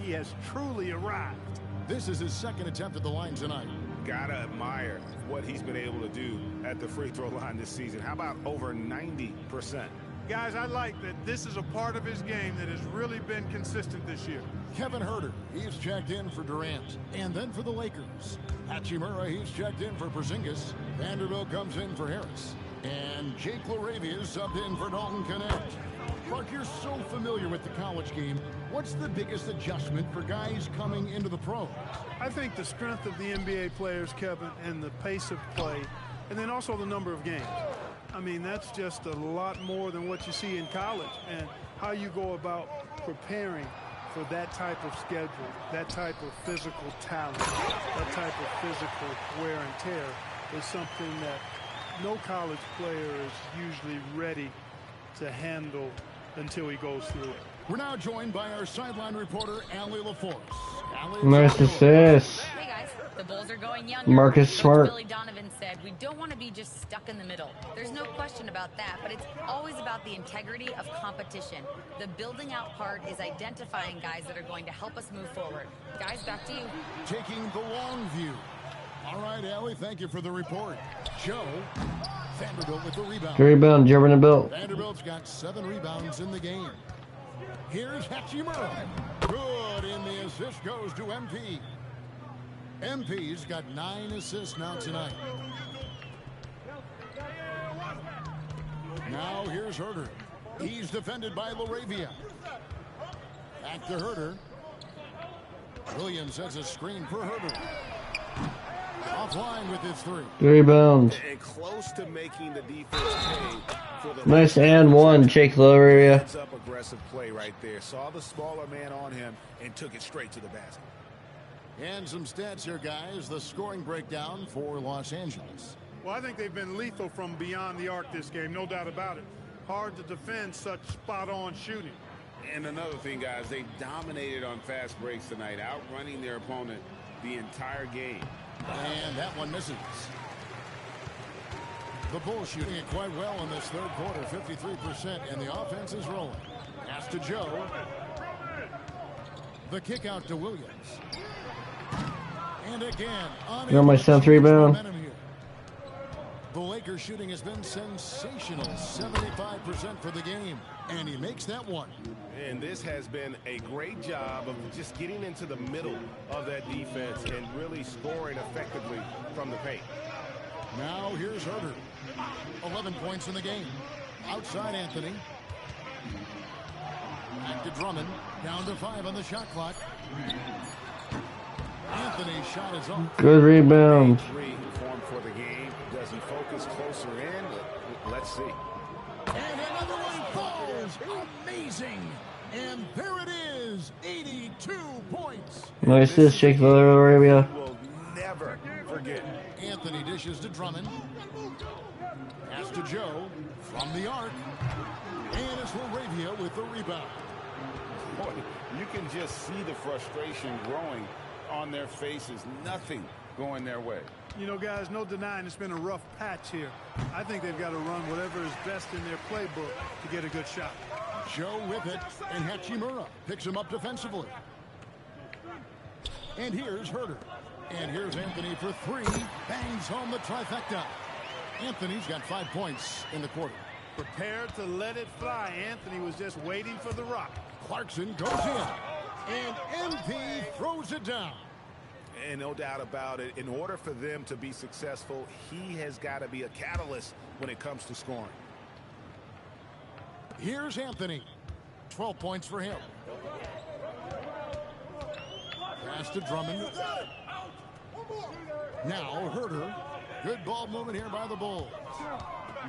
Speaker 4: He has truly arrived.
Speaker 2: This is his second attempt at the line tonight.
Speaker 3: Gotta admire what he's been able to do at the free throw line this season. How about over 90%?
Speaker 4: Guys, I like that this is a part of his game that has really been consistent this year.
Speaker 2: Kevin Huerter, he's checked in for Durant. And then for the Lakers. Hachimura, he's checked in for Porzingis. Vanderbilt comes in for Harris. And Jake LaRavia is subbed in for Dalton Connect. Clark, you're so familiar with the college game. What's the biggest adjustment for guys coming into the pros?
Speaker 4: I think the strength of the NBA players, Kevin, and the pace of play, and then also the number of games. I mean, that's just a lot more than what you see in college, and how you go about preparing for that type of schedule, that type of physical talent, that type of physical wear and tear is something that no college player is usually ready to handle until he goes through it.
Speaker 2: We're now joined by our sideline reporter, Allie LaForce.
Speaker 1: Nice assist.
Speaker 5: Hey guys, the Bulls are going younger.
Speaker 1: Marcus
Speaker 5: Coach
Speaker 1: Smart.
Speaker 5: Billy Donovan said, we don't want to be just stuck in the middle. There's no question about that, but it's always about the integrity of competition. The building out part is identifying guys that are going to help us move forward. Guys, back to you.
Speaker 2: Taking the long view. All right, Allie, thank you for the report. Joe, Vanderbilt with the rebound.
Speaker 1: Good rebound, Vanderbilt.
Speaker 2: Vanderbilt's got 7 rebounds in the game. Here's Hachimura. Good, and the assist goes to MP. MP's got 9 assists now tonight. Now here's Huerter. He's defended by LaRavia. Back to Huerter. Williams sets a screen for Huerter. Offline with his 3.
Speaker 1: Good rebound.
Speaker 3: And close to making the defense pay for the
Speaker 1: Nice and one, Jake LaRavia.
Speaker 3: Heads up aggressive play right there. Saw the smaller man on him and took it straight to the basket.
Speaker 2: And some stats here, guys. The scoring breakdown for Los Angeles.
Speaker 4: Well, I think they've been lethal from beyond the arc this game, no doubt about it. Hard to defend such spot-on shooting.
Speaker 3: And another thing, guys, they dominated on fast breaks tonight, outrunning their opponent the entire game.
Speaker 2: And that one misses. The Bulls shooting it quite well in this third quarter, 53%, and the offense is rolling. Pass to Joe. The kick out to Williams. And again,
Speaker 1: Got my 7th rebound.
Speaker 2: The Lakers shooting has been sensational, 75% for the game, and he makes that one.
Speaker 10: And this has been a great job of just getting into the middle of that defense and really scoring effectively from the paint.
Speaker 2: Now here's Huerter. 11 points in the game. Outside Anthony. Back to Drummond. Down to 5 on the shot clock. Anthony's shot is off.
Speaker 1: Good rebound.
Speaker 3: 3 formed for the game. Does he focus closer in? Let's see.
Speaker 2: And another one falls. Amazing. And there it is. 82 points.
Speaker 1: Nice assist, Jake LaRavia.
Speaker 10: We'll never forget.
Speaker 2: Anthony dishes to Drummond. Pass to Joe from the arc. And it's LaRavia with the rebound.
Speaker 3: Boy, you can just see the frustration growing on their faces. Nothing going their way.
Speaker 4: You know, guys, no denying it's been a rough patch here. I think they've got to run whatever is best in their playbook to get a good shot.
Speaker 2: Joe with it, and Hachimura picks him up defensively. And here's Huerter. And here's Anthony for 3. Bangs home the trifecta. Anthony's got 5 points in the quarter.
Speaker 4: Prepared to let it fly. Anthony was just waiting for the rock.
Speaker 2: Clarkson goes in. And MP throws it down.
Speaker 3: And no doubt about it, in order for them to be successful, he has got to be a catalyst when it comes to scoring.
Speaker 2: Here's Anthony. 12 points for him. Pass to Drummond. Now Herter. Good ball movement here by the Bulls.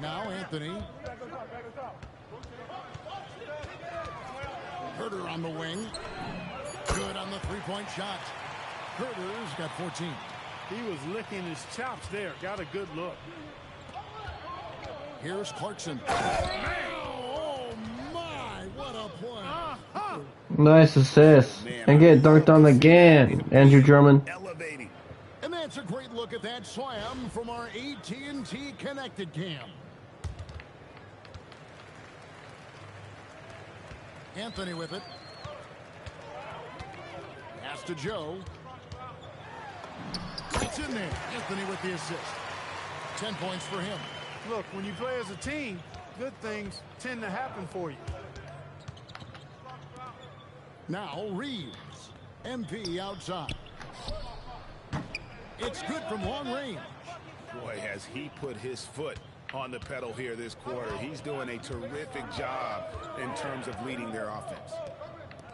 Speaker 2: Now Anthony. Herter on the wing. Good on the three-point shot. Herter's got 14.
Speaker 4: He was licking his chops there. Got a good look.
Speaker 2: Here's Clarkson. Oh, my. What a play.
Speaker 1: Nice assist. And get dunked on again, Andrew Drummond.
Speaker 3: Elevating.
Speaker 2: And that's a great look at that slam from our AT&T connected cam. Anthony with it. Pass to Joe. It's in there. Anthony with the assist. 10 points for him.
Speaker 4: Look, when you play as a team, good things tend to happen for you.
Speaker 2: Now Reeves. MP outside. It's good from long range.
Speaker 3: Boy, has he put his foot on the pedal here this quarter. He's doing a terrific job in terms of leading their offense.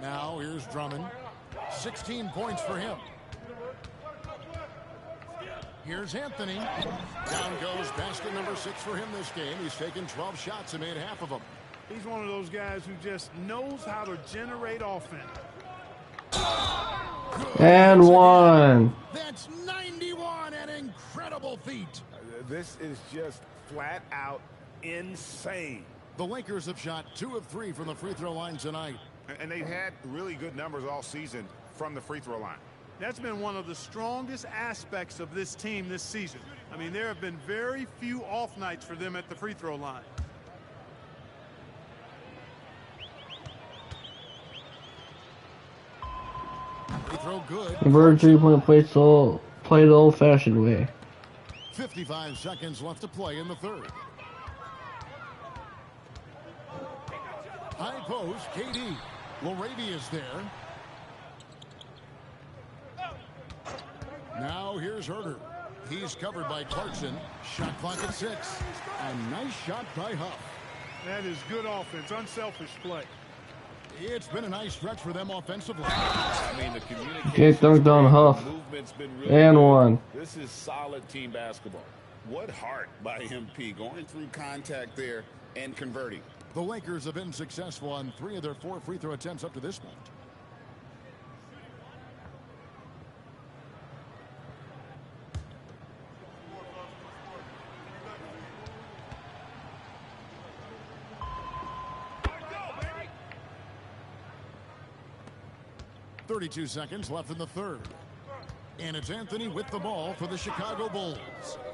Speaker 2: Now here's Drummond. 16 points for him. Here's Anthony. Down goes basket number 6 for him this game. He's taken 12 shots and made half of them.
Speaker 4: He's one of those guys who just knows how to generate offense.
Speaker 1: And one.
Speaker 2: That's 91, an incredible feat.
Speaker 3: This is just flat out insane.
Speaker 2: The Lakers have shot 2 of 3 from the free throw line tonight.
Speaker 3: And they've had really good numbers all season from the free throw line.
Speaker 4: That's been one of the strongest aspects of this team this season. I mean, there have been very few off nights for them at the free throw line.
Speaker 2: Free throw good.
Speaker 1: Bird 3-point play the old-fashioned way.
Speaker 2: 55 seconds left to play in the third. High post, KD. Laravia's there. Now here's Herter. He's covered by Clarkson. Shot clock at 6. A nice shot by Huff.
Speaker 4: That is good offense, unselfish play.
Speaker 2: It's been a nice stretch for them offensively.
Speaker 3: I mean, the communication.
Speaker 1: Get dunked on Huff.
Speaker 3: Movement's been really
Speaker 1: And
Speaker 3: good.
Speaker 1: one.
Speaker 3: This is solid team basketball. What heart by MP going through contact there and converting.
Speaker 2: The Lakers have been successful on 3 of their 4 free throw attempts up to this point. .32 seconds left in the third. And it's Anthony with the ball for the Chicago Bulls.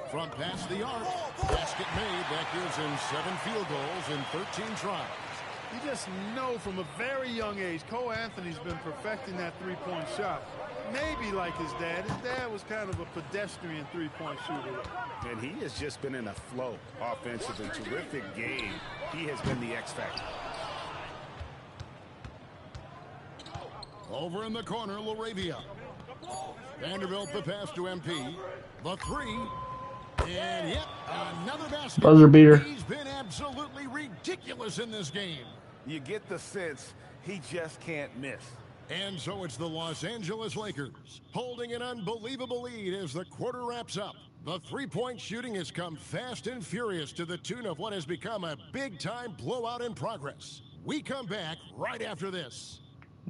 Speaker 2: From past the arc, basket made. That gives him 7 field goals in 13 tries.
Speaker 4: You just know from a very young age, Cole Anthony's been perfecting that three-point shot. Maybe like his dad. His dad was kind of a pedestrian three-point shooter.
Speaker 3: And he has just been in a flow offensively. Terrific game. He has been the X factor.
Speaker 2: Over in the corner, Laravia. Vanderbilt the pass to MP. The 3. And yep, another basket.
Speaker 1: Buzzer beater.
Speaker 2: He's been absolutely ridiculous in this game.
Speaker 3: You get the sense he just can't miss.
Speaker 2: And so it's the Los Angeles Lakers holding an unbelievable lead as the quarter wraps up. The three-point shooting has come fast and furious to the tune of what has become a big-time blowout in progress. We come back right after this.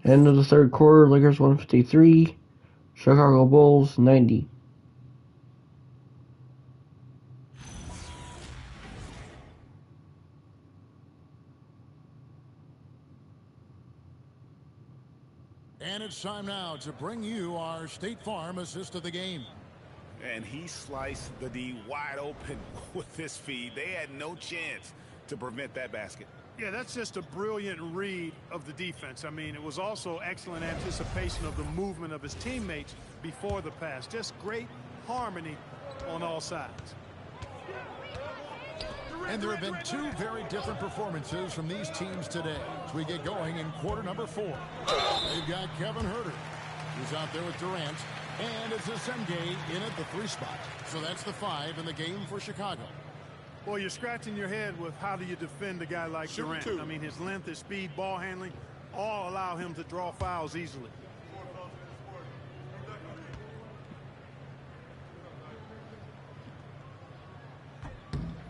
Speaker 1: End of the third quarter, Lakers 153, Chicago Bulls 90.
Speaker 2: And it's time now to bring you our State Farm assist of the game.
Speaker 3: And he sliced the D wide open with this feed. They had no chance to prevent that basket.
Speaker 4: Yeah, that's just a brilliant read of the defense. I mean, it was also excellent anticipation of the movement of his teammates before the pass. Just great harmony on all sides.
Speaker 2: And there have been two very different performances from these teams today as we get going in quarter number 4. They've got Kevin Huerter, who's out there with Durant, and it's Senge in at the 3 spot. So that's the 5 in the game for Chicago.
Speaker 4: Well, you're scratching your head with how do you defend a guy like Durant. I mean, his length, his speed, ball handling, all allow him to draw fouls easily.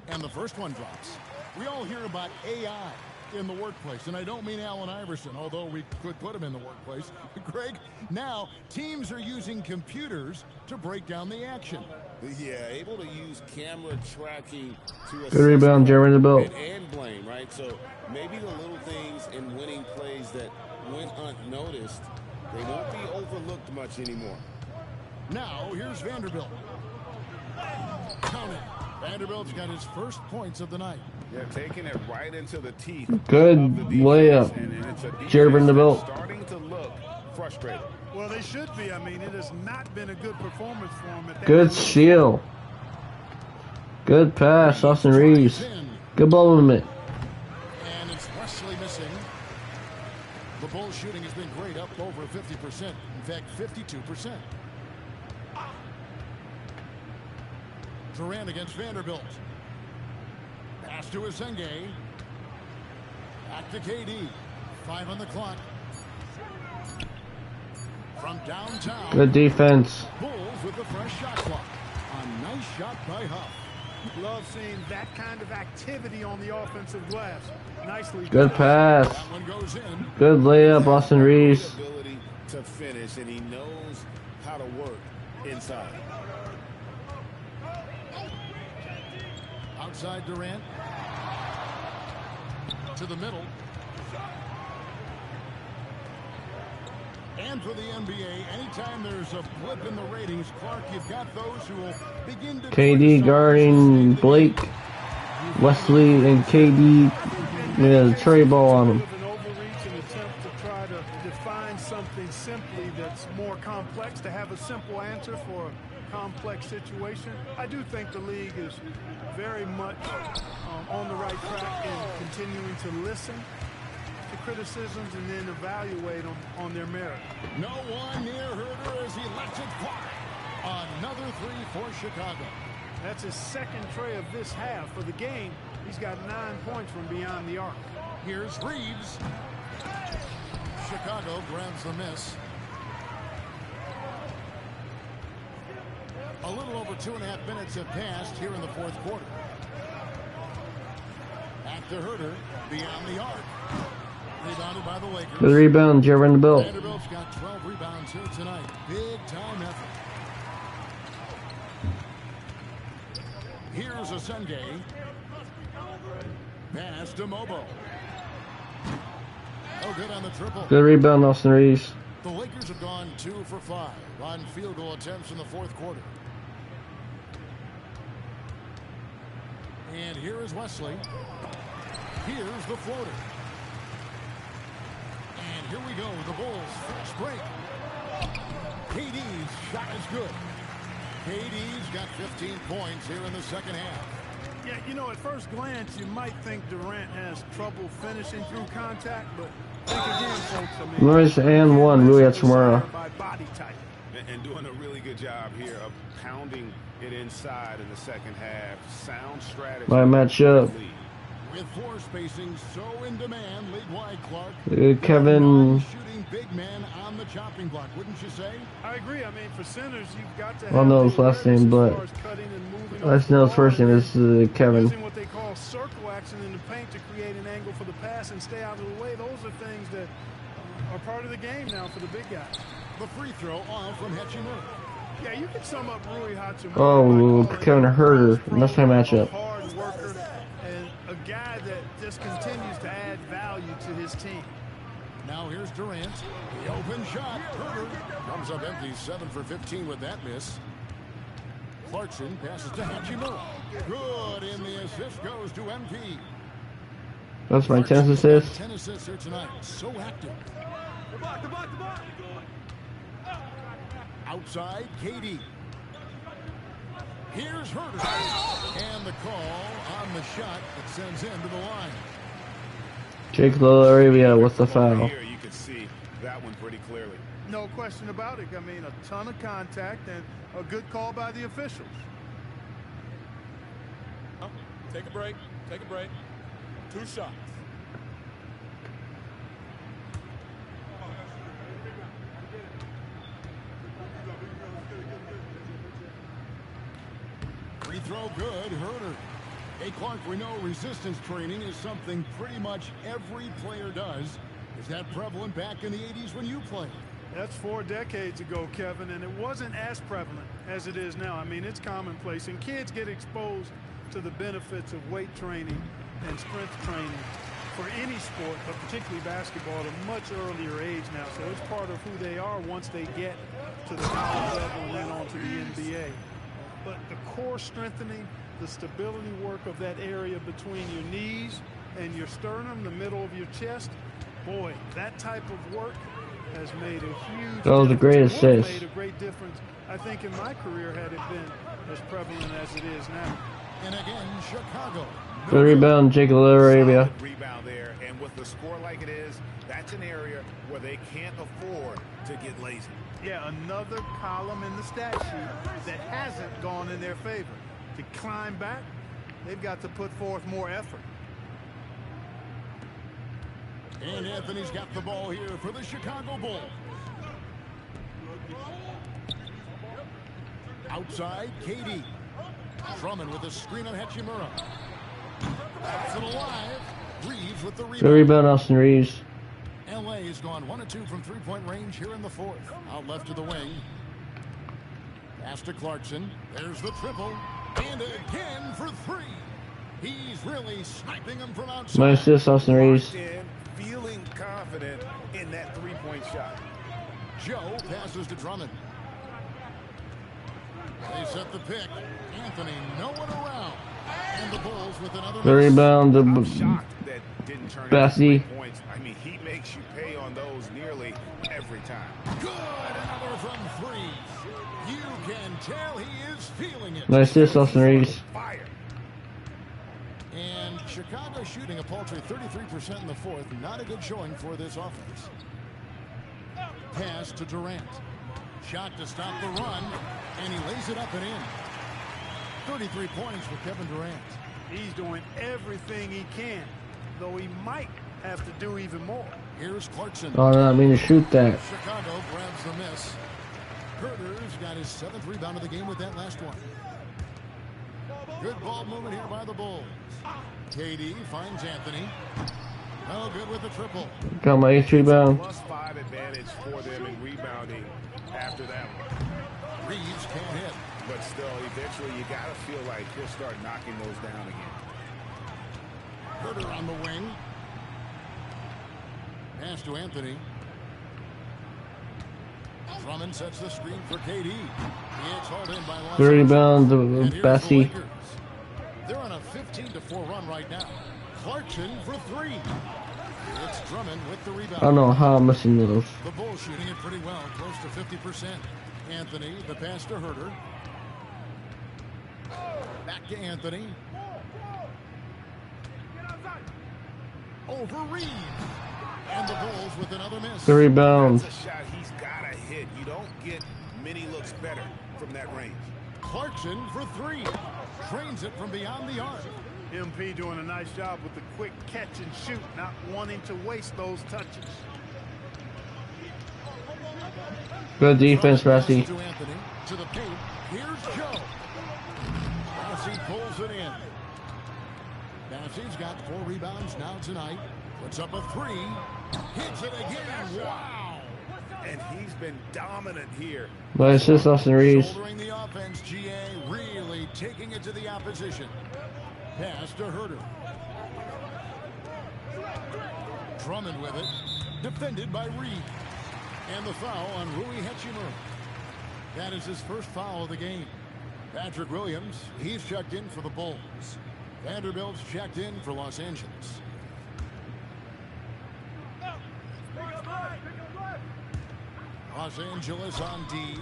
Speaker 2: And the first one drops. We all hear about AI in the workplace, and I don't mean Allen Iverson, although we could put him in the workplace. Greg, now teams are using computers to break down the action.
Speaker 3: Yeah, able to use camera tracking to
Speaker 1: Good rebound, Jeremy the Belt.
Speaker 3: and blame, right? So maybe the little things in winning plays that went unnoticed, they won't be overlooked much anymore.
Speaker 2: Now here's Vanderbilt. Count it. Vanderbilt's got his first points of the night.
Speaker 3: Yeah, taking it right into the teeth.
Speaker 1: Good layup, Jeremy the Belt.
Speaker 3: Starting to look frustrated.
Speaker 4: Well, they should be. I mean, it has not been a good performance for him.
Speaker 1: Good steal. Good pass, Austin Reeves. Good ball movement.
Speaker 2: And it's Wesley missing. The Bulls shooting has been great, up over 50%. In fact, 52%. Durant against Vanderbilt. Pass to Senge. Back to KD. 5 on the clock. From downtown.
Speaker 1: Good defense.
Speaker 2: Bulls with the fresh shot clock. A nice shot by Huff.
Speaker 4: Love seeing that kind of activity on the offensive glass. Nicely.
Speaker 1: Good pass.
Speaker 2: That one goes in.
Speaker 1: Good layup, Austin Reeves.
Speaker 3: Ability to finish, and he knows how to work inside.
Speaker 2: Outside Durant. To the middle. And for the NBA, anytime there's a blip in the ratings, Clark, you've got those who will begin to...
Speaker 1: KD guarding Blake, Wesley, and KD with a tray ball on him.
Speaker 4: An overreach and attempt to try to define something simply that's more complex, to have a simple answer for a complex situation. I do think the league is very much on the right track in continuing to listen to criticisms and then evaluate them on their merit.
Speaker 2: No one near Huerter as he lets it fly. Another 3 for Chicago.
Speaker 4: That's his second tray of this half. For the game, he's got 9 points from beyond the arc.
Speaker 2: Here's Reeves. Chicago grabs the miss. A little over 2.5 minutes have passed here in the 4th quarter. Back to Huerter, beyond the arc. Rebounded by the Lakers.
Speaker 1: Good rebound, Jeremy the Belt.
Speaker 2: Vanderbilt's got 12 rebounds here tonight. Big time effort. Here's Senge. Pass to Mobo. Oh, good on the triple.
Speaker 1: Good rebound, Austin Reeves.
Speaker 2: The Lakers have gone 2 for 5 on field goal attempts in the 4th quarter. And here is Wesley. Here's the floater. And here we go. The Bulls fast break. KD's shot is good. KD's got 15 points here in the second half.
Speaker 4: Yeah, you know, at first glance, you might think Durant has trouble finishing through contact, but think again, folks. I mean,
Speaker 1: Nice and one, Rui Hachimura.
Speaker 4: by body type.
Speaker 3: And doing a really good job here of pounding it inside in the second half. Sound strategy.
Speaker 1: My matchup.
Speaker 2: With floor spacing so in demand, league wide, Clark.
Speaker 1: Kevin.
Speaker 2: Shooting big man on the chopping block, wouldn't you say?
Speaker 4: I agree. I mean, for centers, you've got to.
Speaker 1: I don't know his last name, but I just know his first name is Kevin.
Speaker 4: Using what they call circle action in the paint to create an angle for the pass and stay out of the way. Those are things that are part of the game now for the big guys.
Speaker 2: The free throw off from Hachimura.
Speaker 4: Yeah, you can sum up Rui Hachimura.
Speaker 1: Oh, Kevin Huerter. That's my matchup.
Speaker 4: Hard worker and a guy that just continues to add value to his team.
Speaker 2: Now here's Durant. The open shot. Huerter comes up empty, 7 for 15 with that miss. Clarkson passes to Hachimura. Good, and the assist goes to MP.
Speaker 1: That's my 10th assist.
Speaker 2: 10 assists here tonight. So active. Outside, KD. Here's Herter. And the call on the shot that sends him to the line.
Speaker 1: Jake LaRavia with the foul.
Speaker 3: Here you could see that one pretty clearly.
Speaker 4: No question about it. I mean, a ton of contact and a good call by the officials.
Speaker 6: Take a break. Take a break. 2 shots.
Speaker 2: Free throw good, Herter. Hey, Clark, we know resistance training is something pretty much every player does. Is that prevalent back in the 80s when you played?
Speaker 4: That's 4 decades ago, Kevin, and it wasn't as prevalent as it is now. I mean, it's commonplace, and kids get exposed to the benefits of weight training and strength training for any sport, but particularly basketball, at a much earlier age now. So it's part of who they are once they get to the college level and then on to the NBA. But the core strengthening, the stability work of that area between your knees and your sternum, the middle of your chest, boy, that type of work has made a huge
Speaker 1: That was a great assist.
Speaker 4: Made a great difference, I think, in my career had it been as prevalent as it is now.
Speaker 2: And again, Chicago.
Speaker 1: Good rebound, Jake LaRavia.
Speaker 3: Solid rebound there, and with the score like it is, that's an area where they can't afford to get lazy.
Speaker 4: Yeah, another column in the stat sheet that hasn't gone in their favor. To climb back, they've got to put forth more effort.
Speaker 2: And Anthony's got the ball here for the Chicago Bulls. Outside, KD. Drummond with a screen on Hachimura. That's it alive. Reeves with the rebound.
Speaker 1: Good rebound, Austin Reeves.
Speaker 2: LA has gone 1 of 2 from three-point range here in the 4th. Out left to the wing. Pass to Clarkson. There's the triple. And again for 3. He's really sniping them from outside.
Speaker 1: My assist, Austin Reeves.
Speaker 3: Feeling confident in that 3-point shot.
Speaker 2: Joe passes to Drummond. They set the pick. Anthony, no one around. And the Bulls with another
Speaker 1: Good rebound to
Speaker 3: I'm shocked that didn't turn
Speaker 1: Bessie.
Speaker 3: into 3 points. I mean, he makes you pay on those nearly every time.
Speaker 2: Good, another from 3. You can tell he is feeling it.
Speaker 1: My assist, Austin Reeves.
Speaker 3: Fire.
Speaker 2: And Chicago shooting a paltry 33% in the 4th. Not a good showing for this offense. Pass to Durant. Shot to stop the run, and he lays it up and in. 33 points for Kevin Durant.
Speaker 4: He's doing everything he can, though he might have to do even more.
Speaker 2: Here's Clarkson.
Speaker 1: Oh, no, I mean to shoot that.
Speaker 2: Chicago grabs the miss. Herter's got his 7th rebound of the game with that last one. Good ball movement here by the Bulls. KD finds Anthony. No good with the triple.
Speaker 1: Got my 8th rebound.
Speaker 3: +5 advantage for them in rebounding after that one.
Speaker 2: Reeves can't hit.
Speaker 3: But still, eventually you got to feel like he'll start knocking those down again.
Speaker 2: Herter on the wing. Pass to Anthony. Drummond sets the screen for KD. It's hauled in by Los
Speaker 1: Good rebound
Speaker 2: And
Speaker 1: to
Speaker 2: here's
Speaker 1: Bessie.
Speaker 2: the Lakers. They're on a 15-4 run right now. Clarkson for 3. It's Drummond with the rebound.
Speaker 1: I don't know how I'm missing those.
Speaker 2: The Bulls shooting it pretty well, close to 50%. Anthony, the pass to Herter. Back to Anthony. Over Reeves. And the Bulls with another miss.
Speaker 1: Good rebound.
Speaker 3: That's a shot he's got to hit. You don't get many looks better from that range.
Speaker 2: Clarkson for 3. Trains it from beyond the arc.
Speaker 4: MP doing a nice job with the quick catch and shoot, not wanting to waste those touches.
Speaker 1: Good defense, Bessie.
Speaker 2: To Anthony, to the paint. Here's Joe. Bessie pulls it in. Bessie's got 4 rebounds now tonight. Puts up a 3. Hits it again. Wow.
Speaker 3: And he's been dominant here.
Speaker 1: My assist, Austin Reeves.
Speaker 2: Shouldering the offense, GA really taking it to the opposition. Pass to Herter. Drummond with it. Defended by Reed. And the foul on Rui Hachimura. That is his first foul of the game. Patrick Williams, he's checked in for the Bulls. Vanderbilt's checked in for Los Angeles. Los Angeles on D.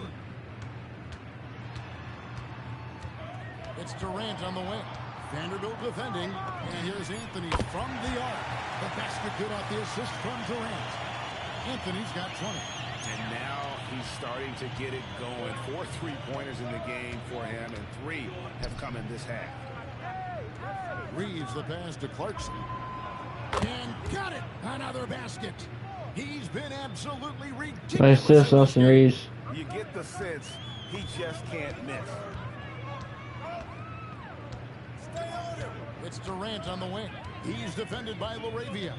Speaker 2: Durant on the wing. Vanderbilt defending. And here's Anthony from the arc. The basket good off the assist from Durant. Anthony's got 20.
Speaker 3: And now he's starting to get it going. 4 3-pointers in the game for him, and 3 have come in this half.
Speaker 2: Reeves the pass to Clarkson. And got it! Another basket. He's been absolutely ridiculous.
Speaker 1: Nice assist, Austin Reeves.
Speaker 3: You get the sense he just can't miss.
Speaker 2: It's Durant on the wing. He's defended by Laravia.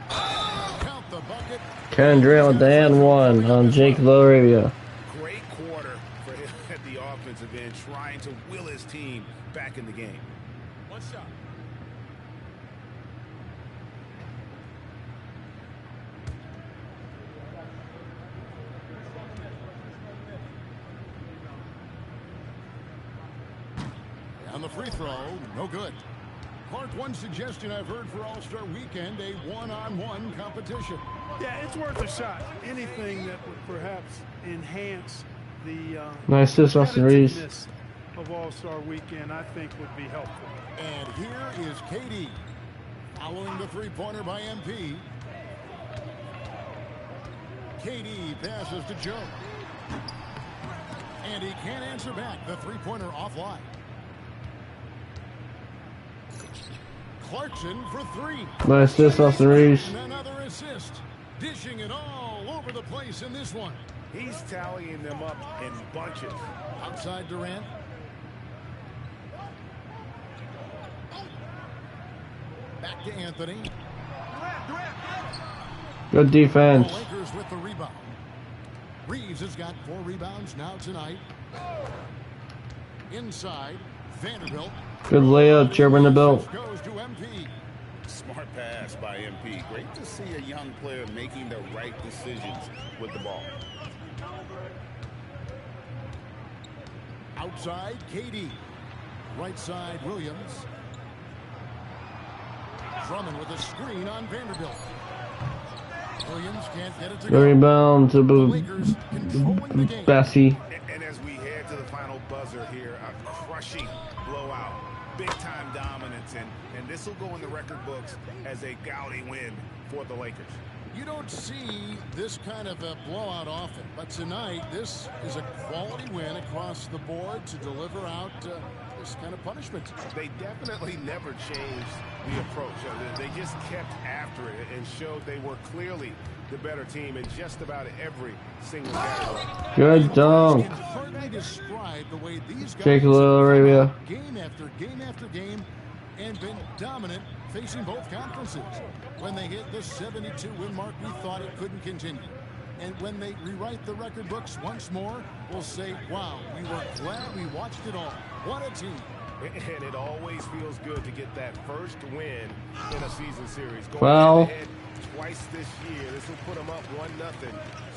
Speaker 2: Count the bucket.
Speaker 1: Kendrill Dan 1 on Jake Laravia.
Speaker 3: Great quarter for him at the offensive end, trying to will his team back in the game.
Speaker 2: One shot. On the free throw, no good. Clark, one suggestion I've heard for All-Star Weekend, a one-on-one competition.
Speaker 4: Yeah, it's worth a shot. Anything that would perhaps enhance the
Speaker 1: Nice assist, Austin Reeves.
Speaker 4: competitiveness of All-Star Weekend, I think would be helpful.
Speaker 2: And here is KD, following the three-pointer by MP. KD passes to Joe. And he can't answer back. The three-pointer offline. Clarkson for 3.
Speaker 1: Nice assist, Austin Reeves.
Speaker 2: Another assist. Dishing it all over the place in this one.
Speaker 3: He's tallying them up in bunches.
Speaker 2: Outside Durant. Back to Anthony.
Speaker 1: Good defense.
Speaker 2: The Lakers with the rebound. Reeves has got 4 rebounds now tonight. Inside, Vanderbilt.
Speaker 1: Good layup, Jeremy the belt.
Speaker 2: Goes to MP.
Speaker 3: Smart pass by MP. Great to see a young player making the right decisions with the ball.
Speaker 2: Outside, KD. Right side, Williams. Drummond with a screen on Vanderbilt. Williams can't get it to
Speaker 1: Good
Speaker 2: go.
Speaker 1: rebound to
Speaker 2: The Lakers controlling the game.
Speaker 1: Bessie.
Speaker 3: And as we head to the final buzzer here, a crushing blowout. Big-time dominance, and this will go in the record books as a gaudy win for the Lakers.
Speaker 2: You don't see this kind of a blowout often, but tonight this is a quality win across the board to deliver out this kind of punishment.
Speaker 3: They definitely never changed the approach. They just kept after it and showed they were clearly the better team in just about every single category.
Speaker 1: Good dunk.
Speaker 2: Can hardly describe the way these guys
Speaker 1: Jake Laravia.
Speaker 2: game after game after game and been dominant facing both conferences. When they hit the 72 win mark, we thought it couldn't continue. And when they rewrite the record books once more, we'll say, wow, we were glad we watched it all. What a team.
Speaker 10: And it always feels good to get that first win in a season series.
Speaker 1: Well.
Speaker 10: Going ahead twice this year. This will put them up 1-0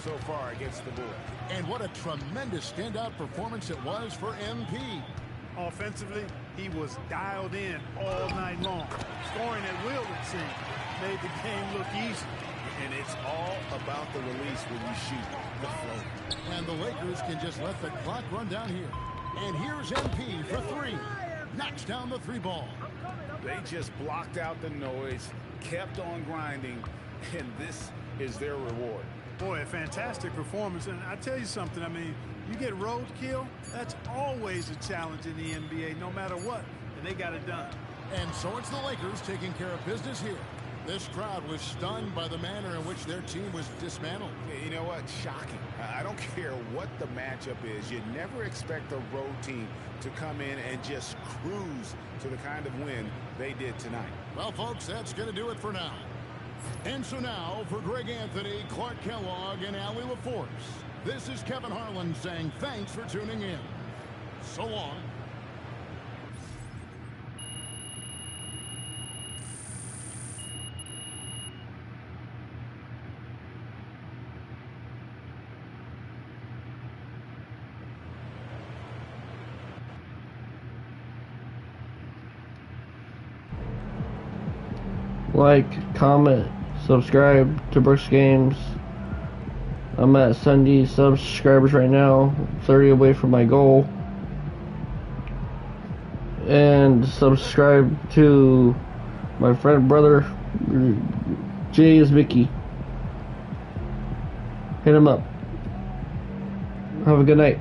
Speaker 10: so far against the Bulls.
Speaker 2: And what a tremendous standout performance it was for MP.
Speaker 4: Offensively, he was dialed in all night long. Scoring at will, it seemed, made the game look easy.
Speaker 3: And it's all about the release when you shoot the flow.
Speaker 2: And the Lakers can just let the clock run down here. And here's MP for 3. Knocks down the 3 ball.
Speaker 3: They just blocked out the noise, kept on grinding, and this is their reward.
Speaker 4: Boy, a fantastic performance. And I tell you something, I mean, you get roadkill, that's always a challenge in the NBA, no matter what. And they got it done.
Speaker 2: And so it's the Lakers taking care of business here. This crowd was stunned by the manner in which their team was dismantled.
Speaker 3: You know what? Shocking. I don't care what the matchup is. You never expect a road team to come in and just cruise to the kind of win they did tonight.
Speaker 2: Well, folks, that's going to do it for now. And so now, for Greg Anthony, Clark Kellogg, and Allie LaForce, this is Kevin Harlan saying thanks for tuning in. So long.
Speaker 1: Like, comment, subscribe to Brooks Games. I'm at 70 subscribers right now, 30 away from my goal. and subscribe to my friend brother Jay is Mickey. Hit him up. Have a good night.